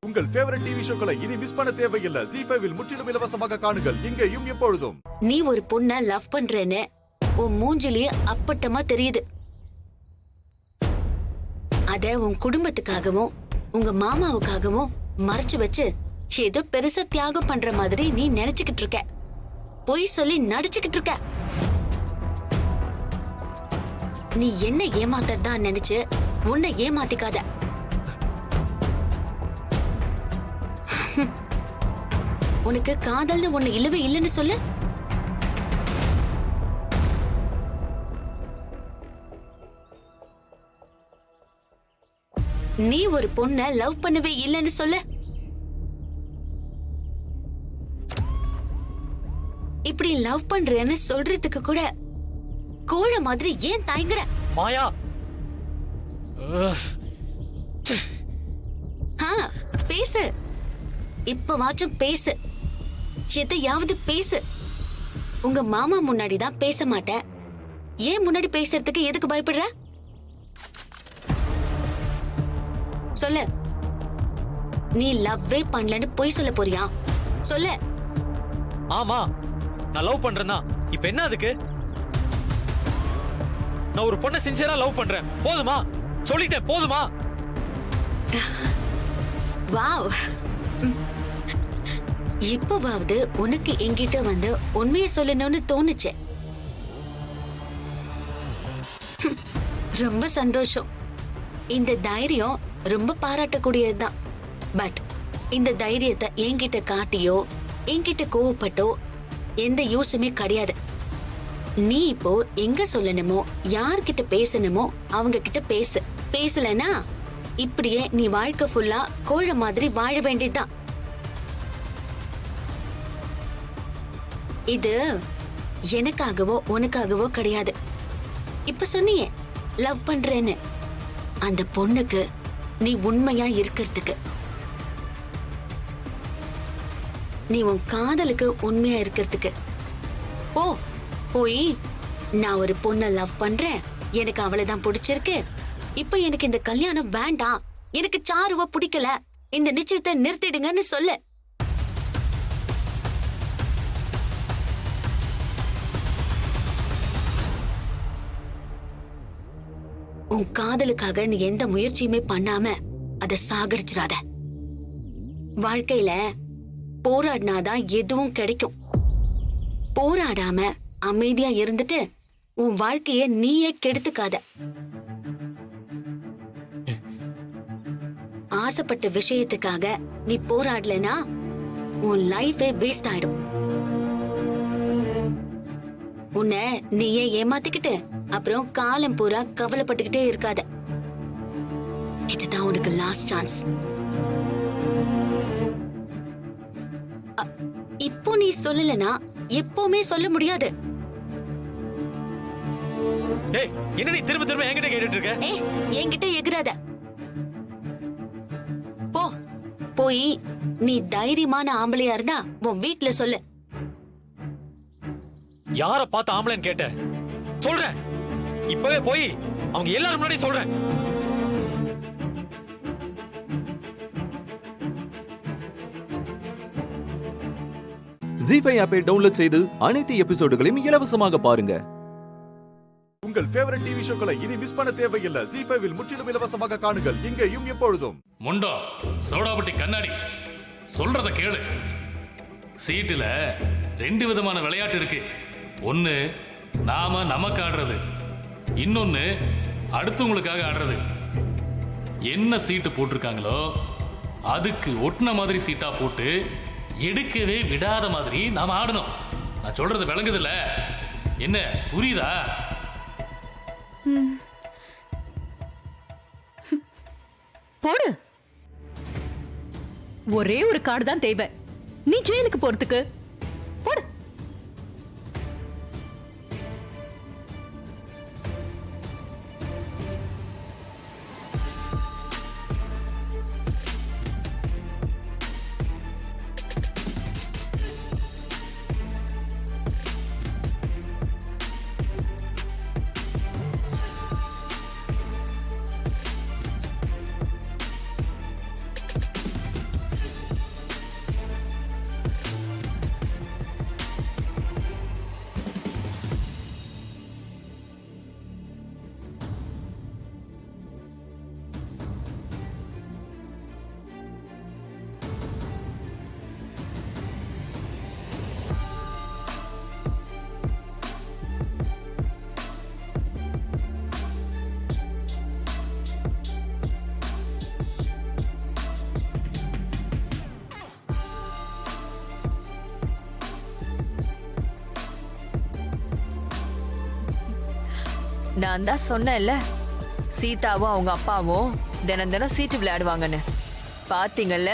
Speaker 1: உங்கள் ஃபேவரட் டிவி ஷோக்களை இனி மிஸ் பண்ண தேவையில்லை. ஜி5 இல் முற்றிலும் இலவசமாக காணுங்கள். இங்கேயும் எப்பொழுதும்.
Speaker 12: நீ ஒரு பொண்ண லவ் பண்றேன்னு உன் மூஞ்சிலேயே அப்பட்டமா தெரியுது. அத உன் குடும்பத்துக்காகவும் உங்க மாமாவுக்காகவும் மறைச்சு வச்சு ஏதோ பெருசா தியாகம் பண்ற மாதிரி நீ நினைச்சுக்கிட்டு இருக்க. பொய் சொல்லி நடிச்சுக்கிட்டு இருக்க. நீ என்ன ஏமாத்தறதா நினைச்சு உன்னை ஏமாத்திக்காத. உனக்கு காதல்னு ஒண்ணு இல்லவே இல்லைன்னு சொல்லு. நீ ஒரு பொண்ண லவ் பண்ணவே இல்லைன்னு சொல்லு. இப்படி லவ் பண்றேன்னு சொல்றதுக்கு கூட கோழ மாதிரி ஏன் தயங்குற?
Speaker 10: மாயா
Speaker 12: பேசு, இப்பவாச்சும் பேசு, எதையாவது பேசு. உங்க மாமா முன்னாடிதான் பேச மாட்டேன், ஏன் முன்னாடி பேசுறதுக்கு எதுக்கு பயப்படுற? சொல்லு, நீ லவ்வே பண்ணலன்னு பொய் சொல்ல போறியா? சொல்லு.
Speaker 10: ஆமா, நான் லவ் பண்றேன்னா இப்ப என்ன அதுக்கு? நான் ஒரு பொண்ணை சின்சியரா லவ் பண்றேன், போதுமா? சொல்லிட்டேன், போதுமா?
Speaker 12: வாவ், இப்பவாவது உனக்கு என்கிட்ட வந்து உண்மையை சொல்லணும்னு தோணுச்சு. ரொம்ப சந்தோஷம். இந்த தைரியம் ரொம்ப பாராட்டக்கூடியதுதான். பட் இந்த தைரியத்தை என்கிட்ட காட்டியோ என்கிட்ட கோவப்பட்டோ எந்த யூஸுமே கிடையாது. நீ இப்போ எங்க சொல்லணுமோ யார்கிட்ட பேசணுமோ அவங்க கிட்ட பேசு. பேசலனா இப்படியே நீ வாழ்க்கை ஃபுல்லா கோழ மாதிரி வாழ வேண்டியதுதான். இது எனக்காகவோ உனக்காகவோ கிடையாது. இப்ப சொன்னியே லவ் பண்றேன்னு, அந்த பொண்ணுக்கு நீ உண்மையா இருக்கிறதுக்கு, நீ உன் காதலுக்கு உண்மையா இருக்கிறதுக்கு. போய் நான் ஒரு பொண்ண லவ் பண்றேன், எனக்கு அவளைதான் பிடிச்சிருக்கு, இப்ப எனக்கு இந்த கல்யாணம் வேண்டாம், எனக்கு சாருவ பிடிக்கல, இந்த நிச்சயத்தை நிறுத்திடுங்கன்னு சொல்லு. உன் காதலுக்காக நீ எந்த முயற்சியுமே பண்ணாம அதை சாகடிச்சிடாத. வாழ்க்கையில போராடினாதான் எதுவும் கிடைக்கும். போராடாம அமைதியா இருந்துட்டு உன் வாழ்க்கைய நீயே கெடுத்துக்காத. ஆசைப்பட்ட விஷயத்துக்காக நீ போராடலனா உன் லைஃபே வேஸ்ட் ஆயிடும். உன்னை நீயே ஏமாத்திக்கிட்டு அப்புறம் காலம் பூரா கவலைப்பட்டுக்கிட்டே இருக்காத. இதுதான் உனக்கு லாஸ்ட் சான்ஸ். இப்போ நீ சொல்லலனா எப்பவுமே சொல்ல முடியாது.
Speaker 10: என்ன நீ திரும்ப திரும்ப என்கிட்ட கேட்டுட்டு இருக்க?
Speaker 12: என்கிட்ட எகிராத. போய் நீ தைரியமான ஆம்பளையா இருந்தா உன் வீட்டுல சொல்லு.
Speaker 10: யார பார்த்து ஆம்பளைன்னு கேட்ட? சொல்றேன், இப்பவே போய் அவங்க எல்லாரும் முன்னாடி சொல்றேன்.
Speaker 4: ஜீ5 ஆப்பை டவுன்லோட் செய்து அனைத்து எபிசோடுகளையும் இலவசமாக பாருங்க.
Speaker 1: உங்கள் ஃபேவரட் டிவி ஷோக்களை இனி மிஸ் பண்ண தேவையில்லை. ஜீ5 முற்றிலும் இலவசமாக காணுங்கள், இங்கேயும் எப்பொழுதும்.
Speaker 13: முண்டோ சோடாபுட்டி கண்ணாடி, சொல்றத கேளு. சீட்டுல 2 விதமான விளையாட்டு இருக்கு. ஒன்னு நாம நமக்கு ஆடுறது, இன்னொன்னு அடுத்தவங்களுக்காக ஆடுறது. என்ன சீட்டு போட்டிருக்காங்களோ அதுக்கு ஒட்டின மாதிரி சீட்டா போட்டு எடுக்கவே விடாத மாதிரி நாம ஆடணும். நான் சொல்றது விளங்குதுல்ல? என்ன புரியுதா?
Speaker 14: போடு. ஒரே ஒரு கார்டு தான் தேவை நீ ஜெயிலுக்கு போறதுக்கு. போடு.
Speaker 18: நான் தான் சொன்னேன்ல, சீதாவும் அவங்க அப்பாவும் தினம் தினம் சீட்டு விளையாடுவாங்கன்னு. பாத்தீங்கல்ல?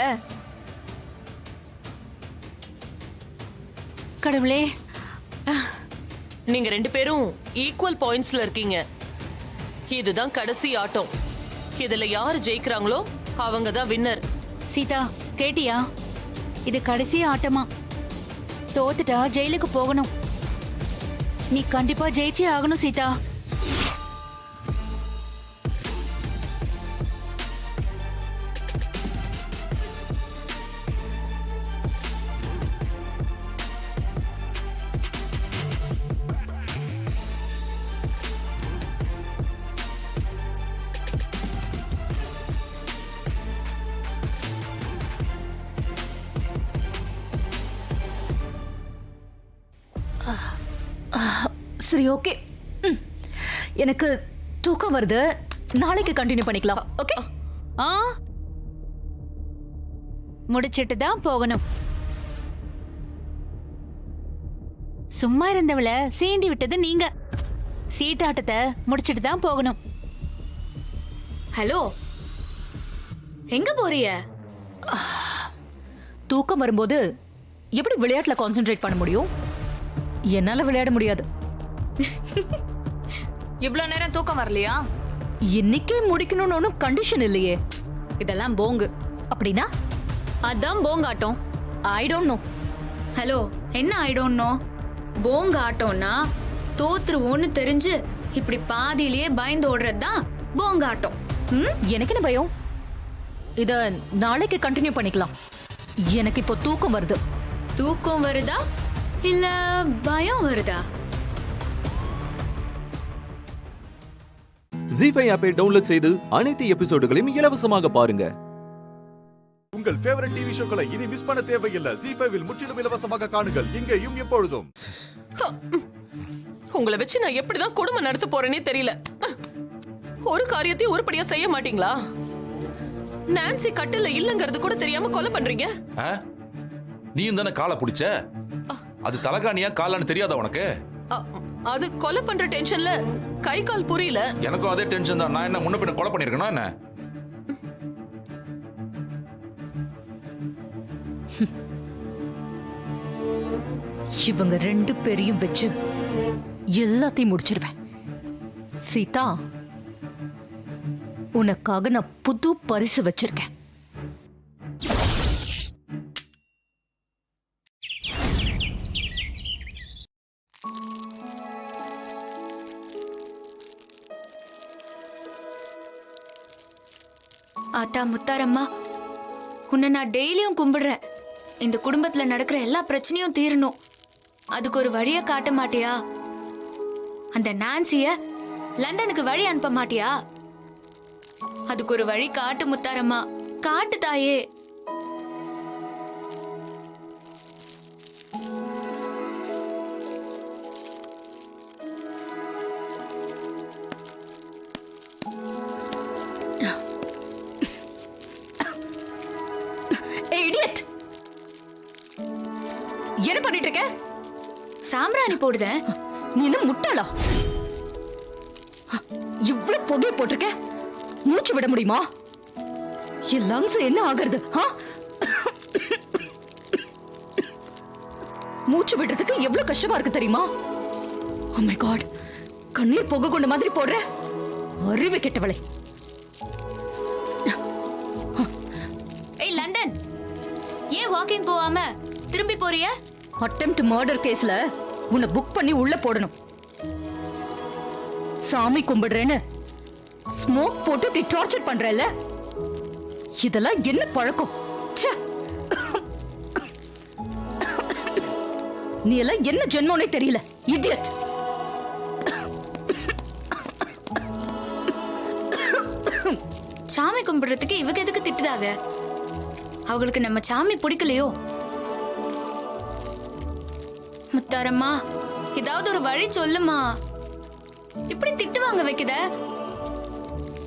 Speaker 19: கடவுளே, நீங்க 2 பேரும் ஈக்குவல் பாயிண்ட்ஸ்ல இருக்கீங்க. இதுதான் கடைசி ஆட்டம். இதுல யாரு ஜெயிக்கிறாங்களோ அவங்க தான் வின்னர்.
Speaker 6: சீதா, கேட்டியா? இது கடைசி ஆட்டமா? தோத்துட்டா ஜெயிலுக்கு போகணும். நீ கண்டிப்பா ஜெயிச்சே ஆகணும் சீதா.
Speaker 14: சரி, ஓகே. எனக்கு தூக்கம் வருது. நாளைக்கு கண்டினியூ பண்ணிக்கலாம். ஓகே?
Speaker 6: முடிச்சிட்டு தான் போகணும். சும்மா இருந்தவள சீண்டி விட்டது நீங்க. சீட்டாட்டத்தை முடிச்சிட்டு தான் போகணும்.
Speaker 15: ஹலோ, எங்க போறிய?
Speaker 14: தூக்கம் வரும்போது எப்படி விளையாட்டுல கான்சென்ட்ரேட் பண்ண முடியும்? என்னால விளையாட முடியாது.
Speaker 9: இவ்வளவு நேரம் தூக்கம் வரலையா?
Speaker 14: இன்னைக்கே முடிக்கணும்னு ஒன்னும் கண்டிஷன் இல்லையே.
Speaker 9: இதெல்லாம் போங்கு.
Speaker 14: அப்படின்னா
Speaker 6: அதான் போங்காட்டம்.
Speaker 14: I don't know.
Speaker 15: ஹலோ, என்ன ஐ டோன்ட் நோ? போங்க ஆட்டம்னா தோத்துருவோன்னு தெரிஞ்சு இப்படி பாதியிலேயே பயந்து ஓடுறது தான் போங்க ஆட்டம்.
Speaker 14: எனக்கு என்ன பயம்? இத நாளைக்கு கண்டினியூ பண்ணிக்கலாம். எனக்கு இப்போ தூக்கம் வருது.
Speaker 15: தூக்கம் வருதா இல்ல பயம் வருதா?
Speaker 4: ஜீ5 ஆப்பை டவுன்லோட் செய்து அனைத்து எபிசோடுகளையும் இலவசமாக பாருங்க.
Speaker 1: உங்கள் ஃபேவரட் டிவி ஷோக்களை இனி மிஸ் பண்ண தேவையில்லை. ஜீ5 முற்றிலும் இலவசமாக காணுங்கள், இங்கேயும் எப்பொழுதும்.
Speaker 19: உங்களை வச்சு நான் எப்படிதான் குடும்பம் நடத்த போறேனே தெரியல. ஒரு காரியத்தையும் உருப்படியா செய்ய மாட்டீங்களா? நான்சி கட்டில இல்லங்கிறது கூட தெரியாம கொலை பண்றீங்க.
Speaker 22: நீயும் தானே காலை பிடிச்ச? அது தலகாணியா காலான்னு தெரியாதா உனக்கு?
Speaker 19: அது கொலை பண்ற டென்ஷன்ல கை கால் புரியல.
Speaker 22: எனக்கும் அதே டென்ஷன் தான். நான் என்ன முன்ன பின்ன கொலை பண்ணிருக்கேனா என்ன?
Speaker 14: இவங்க 2 பேரையும் வச்சு எல்லாத்தையும் முடிச்சிருவேன். சீதா, உனக்காக நான் புது பரிசு வச்சிருக்கேன்.
Speaker 15: ஆத்தா முத்தாரம்மா, உன்னை நான் டெய்லியும் கும்பிடுறேன். இந்த குடும்பத்துல நடக்கிற எல்லா பிரச்சனையும் தீரணும். அதுக்கு ஒரு வழிய காட்ட மாட்டியா? அந்த நான்சிய லண்டனுக்கு வழி அனுப்ப மாட்டியா? அதுக்கு ஒரு வழி காட்டு முத்தாரம்மா, காட்டு தாயே.
Speaker 14: என்ன பண்ணிட்டு இருக்க?
Speaker 15: சாம்பிராணி போடுதேன்.
Speaker 14: நீ என்ன முட்டாளா? இவ்வளவு புகை போட்டிருக்க, மூச்சு விட முடியுமா? என் லங்ஸ் என்ன ஆகுறது? மூச்சு விடுறதுக்கு எவ்வளவு கஷ்டமா இருக்கு தெரியுமா? Oh my God, கண்ணீர் புகை கொண்ட மாதிரி போடுற. அறிவு கெட்டவளே.
Speaker 15: ஏய் லண்டன், ஏன் வாக்கிங் போகாம திரும்பி போறிய?
Speaker 14: அட்டெம்ப்ட் மர்டர் கேஸ்ல உன்னை புக் பண்ணி உள்ள போடணும். சாமி கும்பிடுறேன்னு ஸ்மோக் போட்டு இப்படி டார்ச்சர் பண்றல, இதெல்லாம் என்ன பழக்கம்? நீ எல்லாம் என்ன ஜென்மோனே தெரியல, இடியட்.
Speaker 15: சாமி கும்பிடுறதுக்கு இவங்க எதுக்கு திட்டுறாங்க? அவங்களுக்கு நம்ம சாமி பிடிக்கலையோ? முத்தாரம்மா, ஏதாவது ஒரு வழி சொல்லுமா. இப்படி திட்டு வாங்க வைக்குத.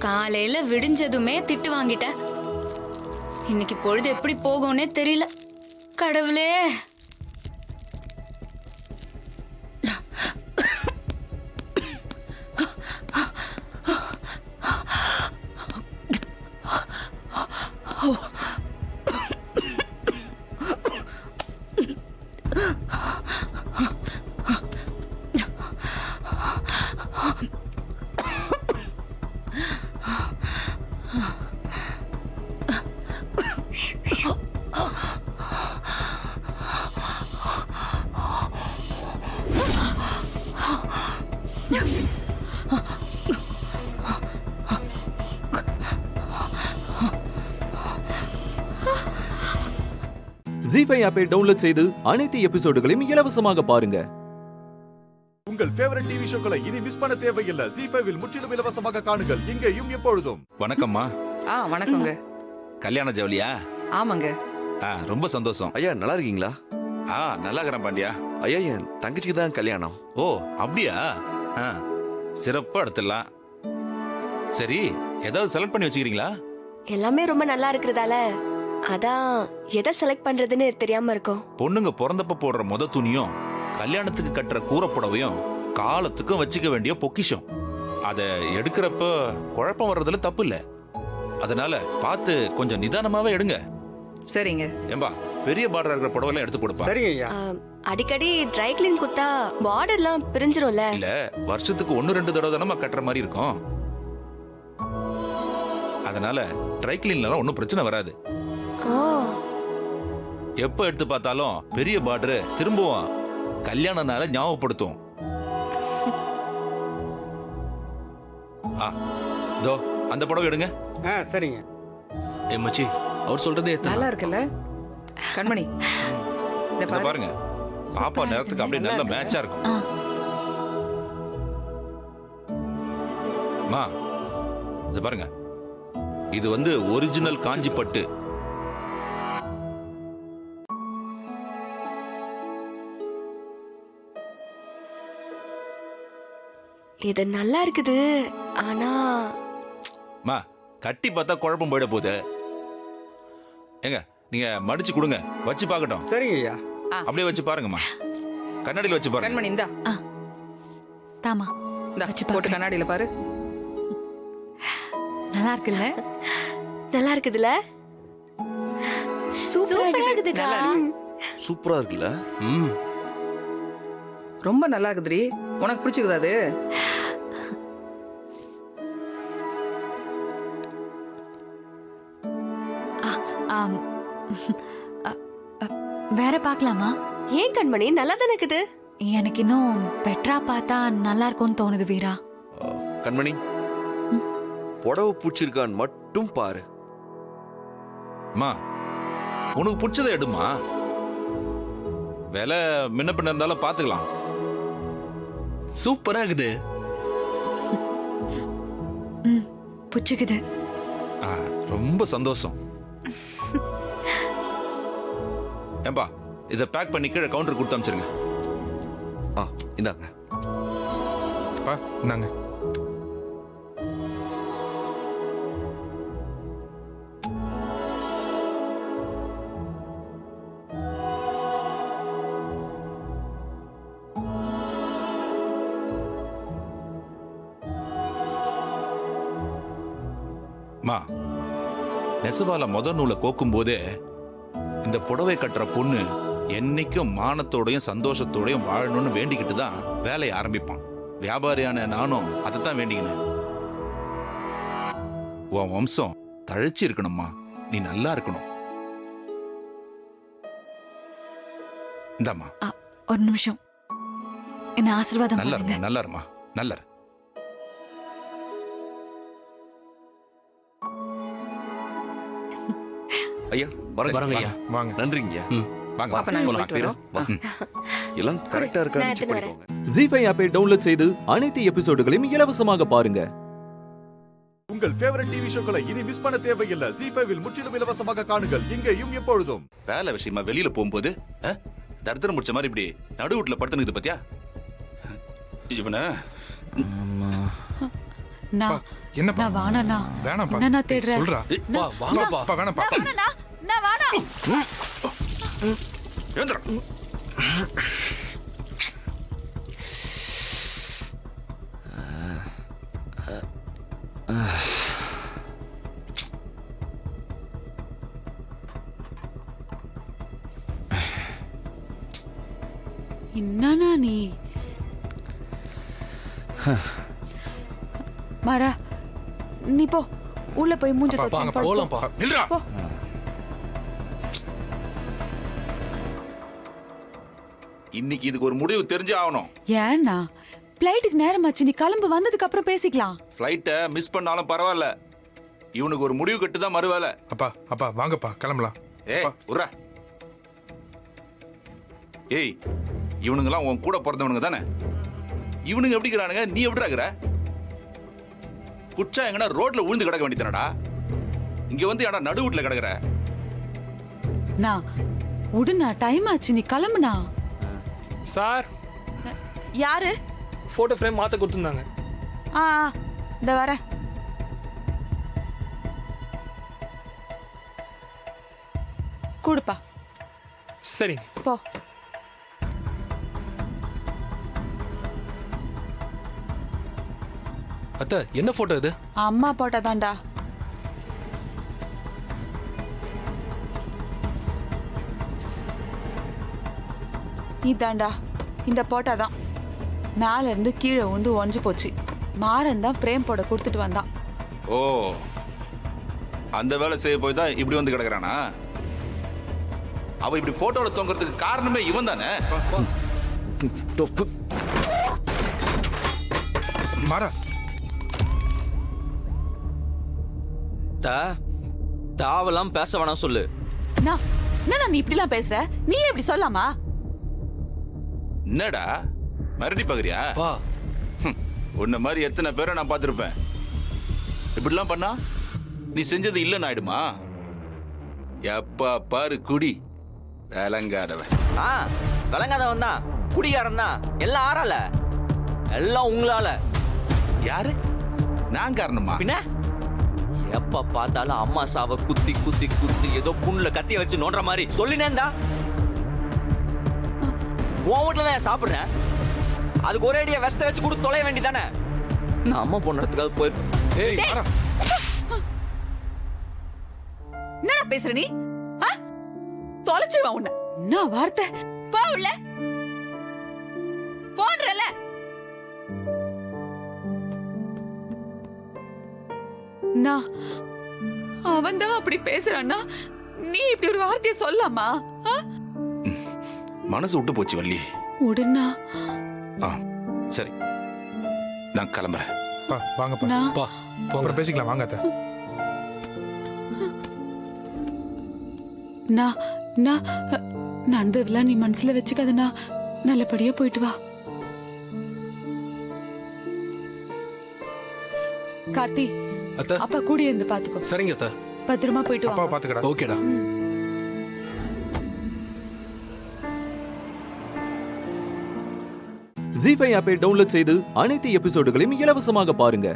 Speaker 15: காலையில விடிஞ்சதுமே திட்டு வாங்கிட்ட. இன்னைக்கு பொழுது எப்படி போகும்னே தெரியல. கடவுளே.
Speaker 4: ஜி5 ஆப்பை டவுன்லோட் செய்து அனைத்து எபிசோடுகளையும் இலவசமாக பாருங்க.
Speaker 1: உங்கள் ஃபேவரட் டிவி ஷோக்களை இனி மிஸ் பண்ண தேவையில்லை. ஜி5 முற்றிலும் இலவசமாக காணுங்கள் இங்கேயும் எப்பொழுதும்.
Speaker 22: வணக்கம்மா.
Speaker 2: வணக்கங்க.
Speaker 22: கல்யாண ஜவுளியா?
Speaker 2: ஆமாங்க.
Speaker 22: ரொம்ப சந்தோஷம்.
Speaker 23: ஐயா நல்லா இருக்கீங்களா?
Speaker 22: நல்லா இருக்கிறேன் பாண்டியா.
Speaker 23: ஐயா என் தங்கச்சிக்கு தான் கல்யாணம்.
Speaker 22: ஓ அப்படியா? சிறப்பா எடுத்துடலாம். சரி, ஏதாவது செலக்ட் பண்ணி வச்சுக்கிறீங்களா?
Speaker 20: எல்லாமே ரொம்ப நல்லா இருக்கிறதால அதான் எதை செலக்ட் பண்றதுன்னு தெரியாம இருக்கோம்.
Speaker 22: பொண்ணுங்க பிறந்தப்ப போடுற முத துணியும் கல்யாணத்துக்கு கட்டுற கூறப்புடவையும் காலத்துக்கும் வச்சுக்க வேண்டிய பொக்கிஷம். அதை எடுக்கிறப்ப குழப்பம் வர்றதுல தப்பு இல்ல. அதனால பார்த்து கொஞ்சம் நிதானமாவே எடுங்க.
Speaker 2: சரிங்க.
Speaker 22: ஏம்பா பெரிய பார்டர் இருக்கிற புடவைலாம் எடுத்து கொடுப்பா.
Speaker 11: சரிங்க ஐயா.
Speaker 20: அடிக்கடி ட்ரை கிளீன் குத்தா பார்டர்லாம் பிரிஞ்சிரும்ல.
Speaker 22: இல்ல வருஷத்துக்கு 1-2 தடவை தானே கட்டுற மாதிரி இருக்கும். அதனால ட்ரை கிளீன்ல ஒன்றும் பிரச்சனை வராது. எப்ப எடுத்து பார்த்தாலும் பெரிய பார்டர் திரும்பவும் கல்யாண நாள ஞாபகப்படுத்தும். தோ அந்த புடவை எடுங்க.
Speaker 11: சரிங்க.
Speaker 10: மச்சி அவர் சொல்றதே
Speaker 2: நல்லா இருக்குல்ல கண்மணி?
Speaker 22: இத பாருங்க, பாப்பா நேரத்துக்கு அப்படியே நல்ல மேட்சா இருக்கும். மா இத பாருங்க, இது வந்து ஒரிஜினல் காஞ்சி பட்டு.
Speaker 20: இது நல்லா இருக்குது. ஆனா
Speaker 22: மா கட்டி பார்த்தா குழப்பம் போயிட போகுது. ஏங்க நீங்க மடிச்சு கொடுங்க, வச்சு பார்க்கட்டும்.
Speaker 11: சரிங்க ஐயா.
Speaker 22: அப்படியே வச்சு பாருங்கம்மா, கண்ணாடியில வச்சு பாருங்க.
Speaker 2: கண்மணி இந்தா
Speaker 18: தாமா
Speaker 2: போட்டு கண்ணாடியில பாரு.
Speaker 18: நல்லா இருக்குல்ல?
Speaker 20: நல்லா இருக்குதுல? சூப்பரா இருக்குதுடா.
Speaker 23: சூப்பரா இருக்குல்ல?
Speaker 2: ரொம்ப நல்லா இருக்குதுடி. உனக்கு பிடிச்சிக்குதா அது?
Speaker 18: வேற பார்க்கலாமா?
Speaker 20: ஏன் கண்மணி, நல்லா தானே இருக்குது.
Speaker 18: எனக்கு இன்னும் பெட்டரா பார்த்தா நல்லா இருக்கும்னு தோணுது வீரா.
Speaker 23: கண்மணி புடவை பூச்சிருக்கான்னு மட்டும் பாரு.
Speaker 22: மா உனக்கு பிடிச்சதை எடுமா, விலை முன்ன பின்ன இருந்தாலும் பாத்துக்கலாம்.
Speaker 10: சூப்பரா இருக்குது.
Speaker 18: பிடிச்சிக்குது.
Speaker 22: ரொம்ப சந்தோஷம். ஏம்பா இதை பேக் பண்ணி கீழே கவுண்டர் கொடுத்து அனுப்பிச்சிருங்க.
Speaker 23: இந்தாங்க.
Speaker 21: இந்தாங்க.
Speaker 22: மா நெசவால முத நூலை கோக்கும் போதே இந்த புடவை கட்டுற பொண்ணு என்னைக்கும் மானத்தோடையும் சந்தோஷத்தோடையும் வாழணும்னு வேண்டிக்கிட்டு தான் வேலையை ஆரம்பிப்பான். வியாபாரியான நானும் அதைத்தான் வேண்டிக்கினேன். உன் வம்சம் தழைச்சி இருக்கணும்மா, நீ நல்லா இருக்கணும். இந்தாம்மா.
Speaker 18: ஒரு நிமிஷம், என்ன ஆசீர்வாதம்
Speaker 22: நல்லா
Speaker 18: பண்ணுங்க.
Speaker 22: இருமா, நல்லா இருமா, நல்லா இரு.
Speaker 23: ஐயா
Speaker 10: வரங்க ஐயா.
Speaker 23: வாங்க. நன்றிங்க ஐயா.
Speaker 22: வாங்க.
Speaker 2: பாப்பா நாங்க போயிட்டு வரோம்.
Speaker 23: எல்லாம் கரெக்டா இருக்கான்னு செக் பண்ணிக்கோங்க.
Speaker 4: ஜி5 ஆப்பை டவுன்லோட் செய்து அனைத்து எபிசோடுகளையும் இலவசமாக பாருங்க.
Speaker 1: உங்கள் ஃபேவரட் டிவி ஷோக்களை இனி மிஸ் பண்ண தேவையில்லை. ஜி5 முற்றிலும் இலவசமாக காணுங்கள் இங்கேயும் எப்பொழுதும்.
Speaker 22: வேலை விஷயமா வெளியில போகும்போது தரித்திரம் முடிச்ச மாதிரி இப்படி நடுவுட்ல படுத்துனுக்குது பாத்தியா இவன?
Speaker 21: என்னப்பா?
Speaker 18: நான் வாணனா.
Speaker 21: வேணாம்ப்பா.
Speaker 18: என்ன நான் தேடுறேன்?
Speaker 21: சொல்றா. வாங்கப்பா. வேணாம்ப்பா.
Speaker 18: நான் வாணா.
Speaker 22: ஏந்திரா.
Speaker 18: என்னன்னா நீ மாறா, நீ போ உள்ள போய் மூஞ்ச தொடச்சு
Speaker 21: போலாம்ப்பா.
Speaker 22: நில்றா. இன்னைக்கு இதுக்கு ஒரு முடிவு தெரிஞ்சே ஆகணும்.
Speaker 18: ஏன்னா
Speaker 8: பிளைட்டுக்கு நேரமாச்சு, நீ கிளம்பு, வந்ததுக்கு அப்புறம் பேசிக்கலாம்.
Speaker 22: ஃப்ளைட்டை மிஸ் பண்ணாலும் பரவாயில்ல, இவனுக்கு ஒரு முடிவு கட்டு தான் மறுவேலை.
Speaker 21: அப்பா அப்பா வாங்கப்பா கிளம்பலாம்.
Speaker 22: ஏய் உர்ரா. ஏய் இவனுங்கெல்லாம் உன் கூட பிறந்தவனுங்க தானே? இவனுங்க எப்படி இருக்கிறானுங்க, நீ எப்படி இருக்கிற? குச்சா எங்கன்னா ரோட்ல விழுந்து கிடக்க வேண்டியதானடா, இங்க வந்து ஏடா நடு வீட்டுல கிடக்குற?
Speaker 8: நான் உடுனா, டைம் ஆச்சு, நீ கிளம்புனா.
Speaker 16: சார்
Speaker 8: யாரு?
Speaker 16: போட்டோ ஃப்ரேம் மாத்த கொடுத்துருந்தாங்க.
Speaker 8: இந்த வர. கொடுப்பா.
Speaker 16: சரிங்க.
Speaker 8: போ.
Speaker 16: அத்தை என்ன போட்டோ இது?
Speaker 8: அம்மா போட்டதாண்டா. இதாண்டா, இந்த போட்டோ தான். மேல இருந்து கீழே வந்து ஒஞ்சு போச்சு. மாறன் தான் பிரேம் போட கொடுத்துட்டு வந்தான்.
Speaker 22: ஓ, அந்த வேலை செய்ய போய் தான் இப்படி வந்து கிடக்குறானா? அவ இப்படி போட்டோல தொங்குறதுக்கு காரணமே இவன் தானே.
Speaker 21: மாறா
Speaker 10: தாவெல்லாம் பேச வேணாம் சொல்லு.
Speaker 8: என்ன நீ இப்படிலாம் பேசுற? நீ எப்படி சொல்லாமா?
Speaker 22: என்னடா மறுபடி பாக்குறியா? உன்ன மாதிரி எத்தனை பேரை நான் பார்த்திருப்பேன். இப்படிலாம் பண்ணா நீ செஞ்சது இல்லைன்னு ஆயிடுமா? எப்ப பாரு குடி விளங்காதவன்.
Speaker 10: விளங்காதவன் தான், குடிகாரன் தான், எல்லாம் ஆறால, எல்லாம் உங்களால.
Speaker 22: யாரு? நான் காரணமா?
Speaker 10: பின்ன எப்ப பார்த்தாலும் அம்மா சாவ குத்தி குத்தி குத்தி ஏதோ புண்ணுல கத்திய வச்சு நோண்டுற மாதிரி சொல்லினேந்தா. உன் வீட்டுல தான் சாப்பிடுறேன், அதுக்கு ஒரே அடியா வெஸ்த வச்சு கொடுத்து தொலைய வேண்டியதானே. நான் அம்மா போனதுக்காக போய்
Speaker 8: என்னடா பேசுற நீ? தொலைச்சிருவா உன்னை. என்ன வார்த்தை? போ உள்ள போன்றல. அவன் தான் அப்படி பேசுறான்னா நீ இப்படி ஒரு வார்த்தையை சொல்லாமா?
Speaker 22: மனசு விட்டு போச்சு வள்ளி.
Speaker 8: உடனா
Speaker 22: சரி, நான் கிளம்புறேன்.
Speaker 21: வாங்கப்பா, அப்புறம் பேசிக்கலாம். வாங்க அத்தை.
Speaker 8: நடந்ததெல்லாம் நீ மனசுல வச்சுக்காதனா, நல்லபடியா போயிட்டு வா. கார்த்தி, அப்பா கூட இருந்து பாத்துக்கோ.
Speaker 16: சரிங்க அத்தை.
Speaker 8: பத்திரமா போயிட்டு வா.
Speaker 21: அப்பா பாத்துக்கடா.
Speaker 16: ஓகேடா.
Speaker 4: ஜீ5 ஆப்பை டவுன்லோட் செய்து அனைத்து எபிசோடுகளையும் இலவசமாக பாருங்க.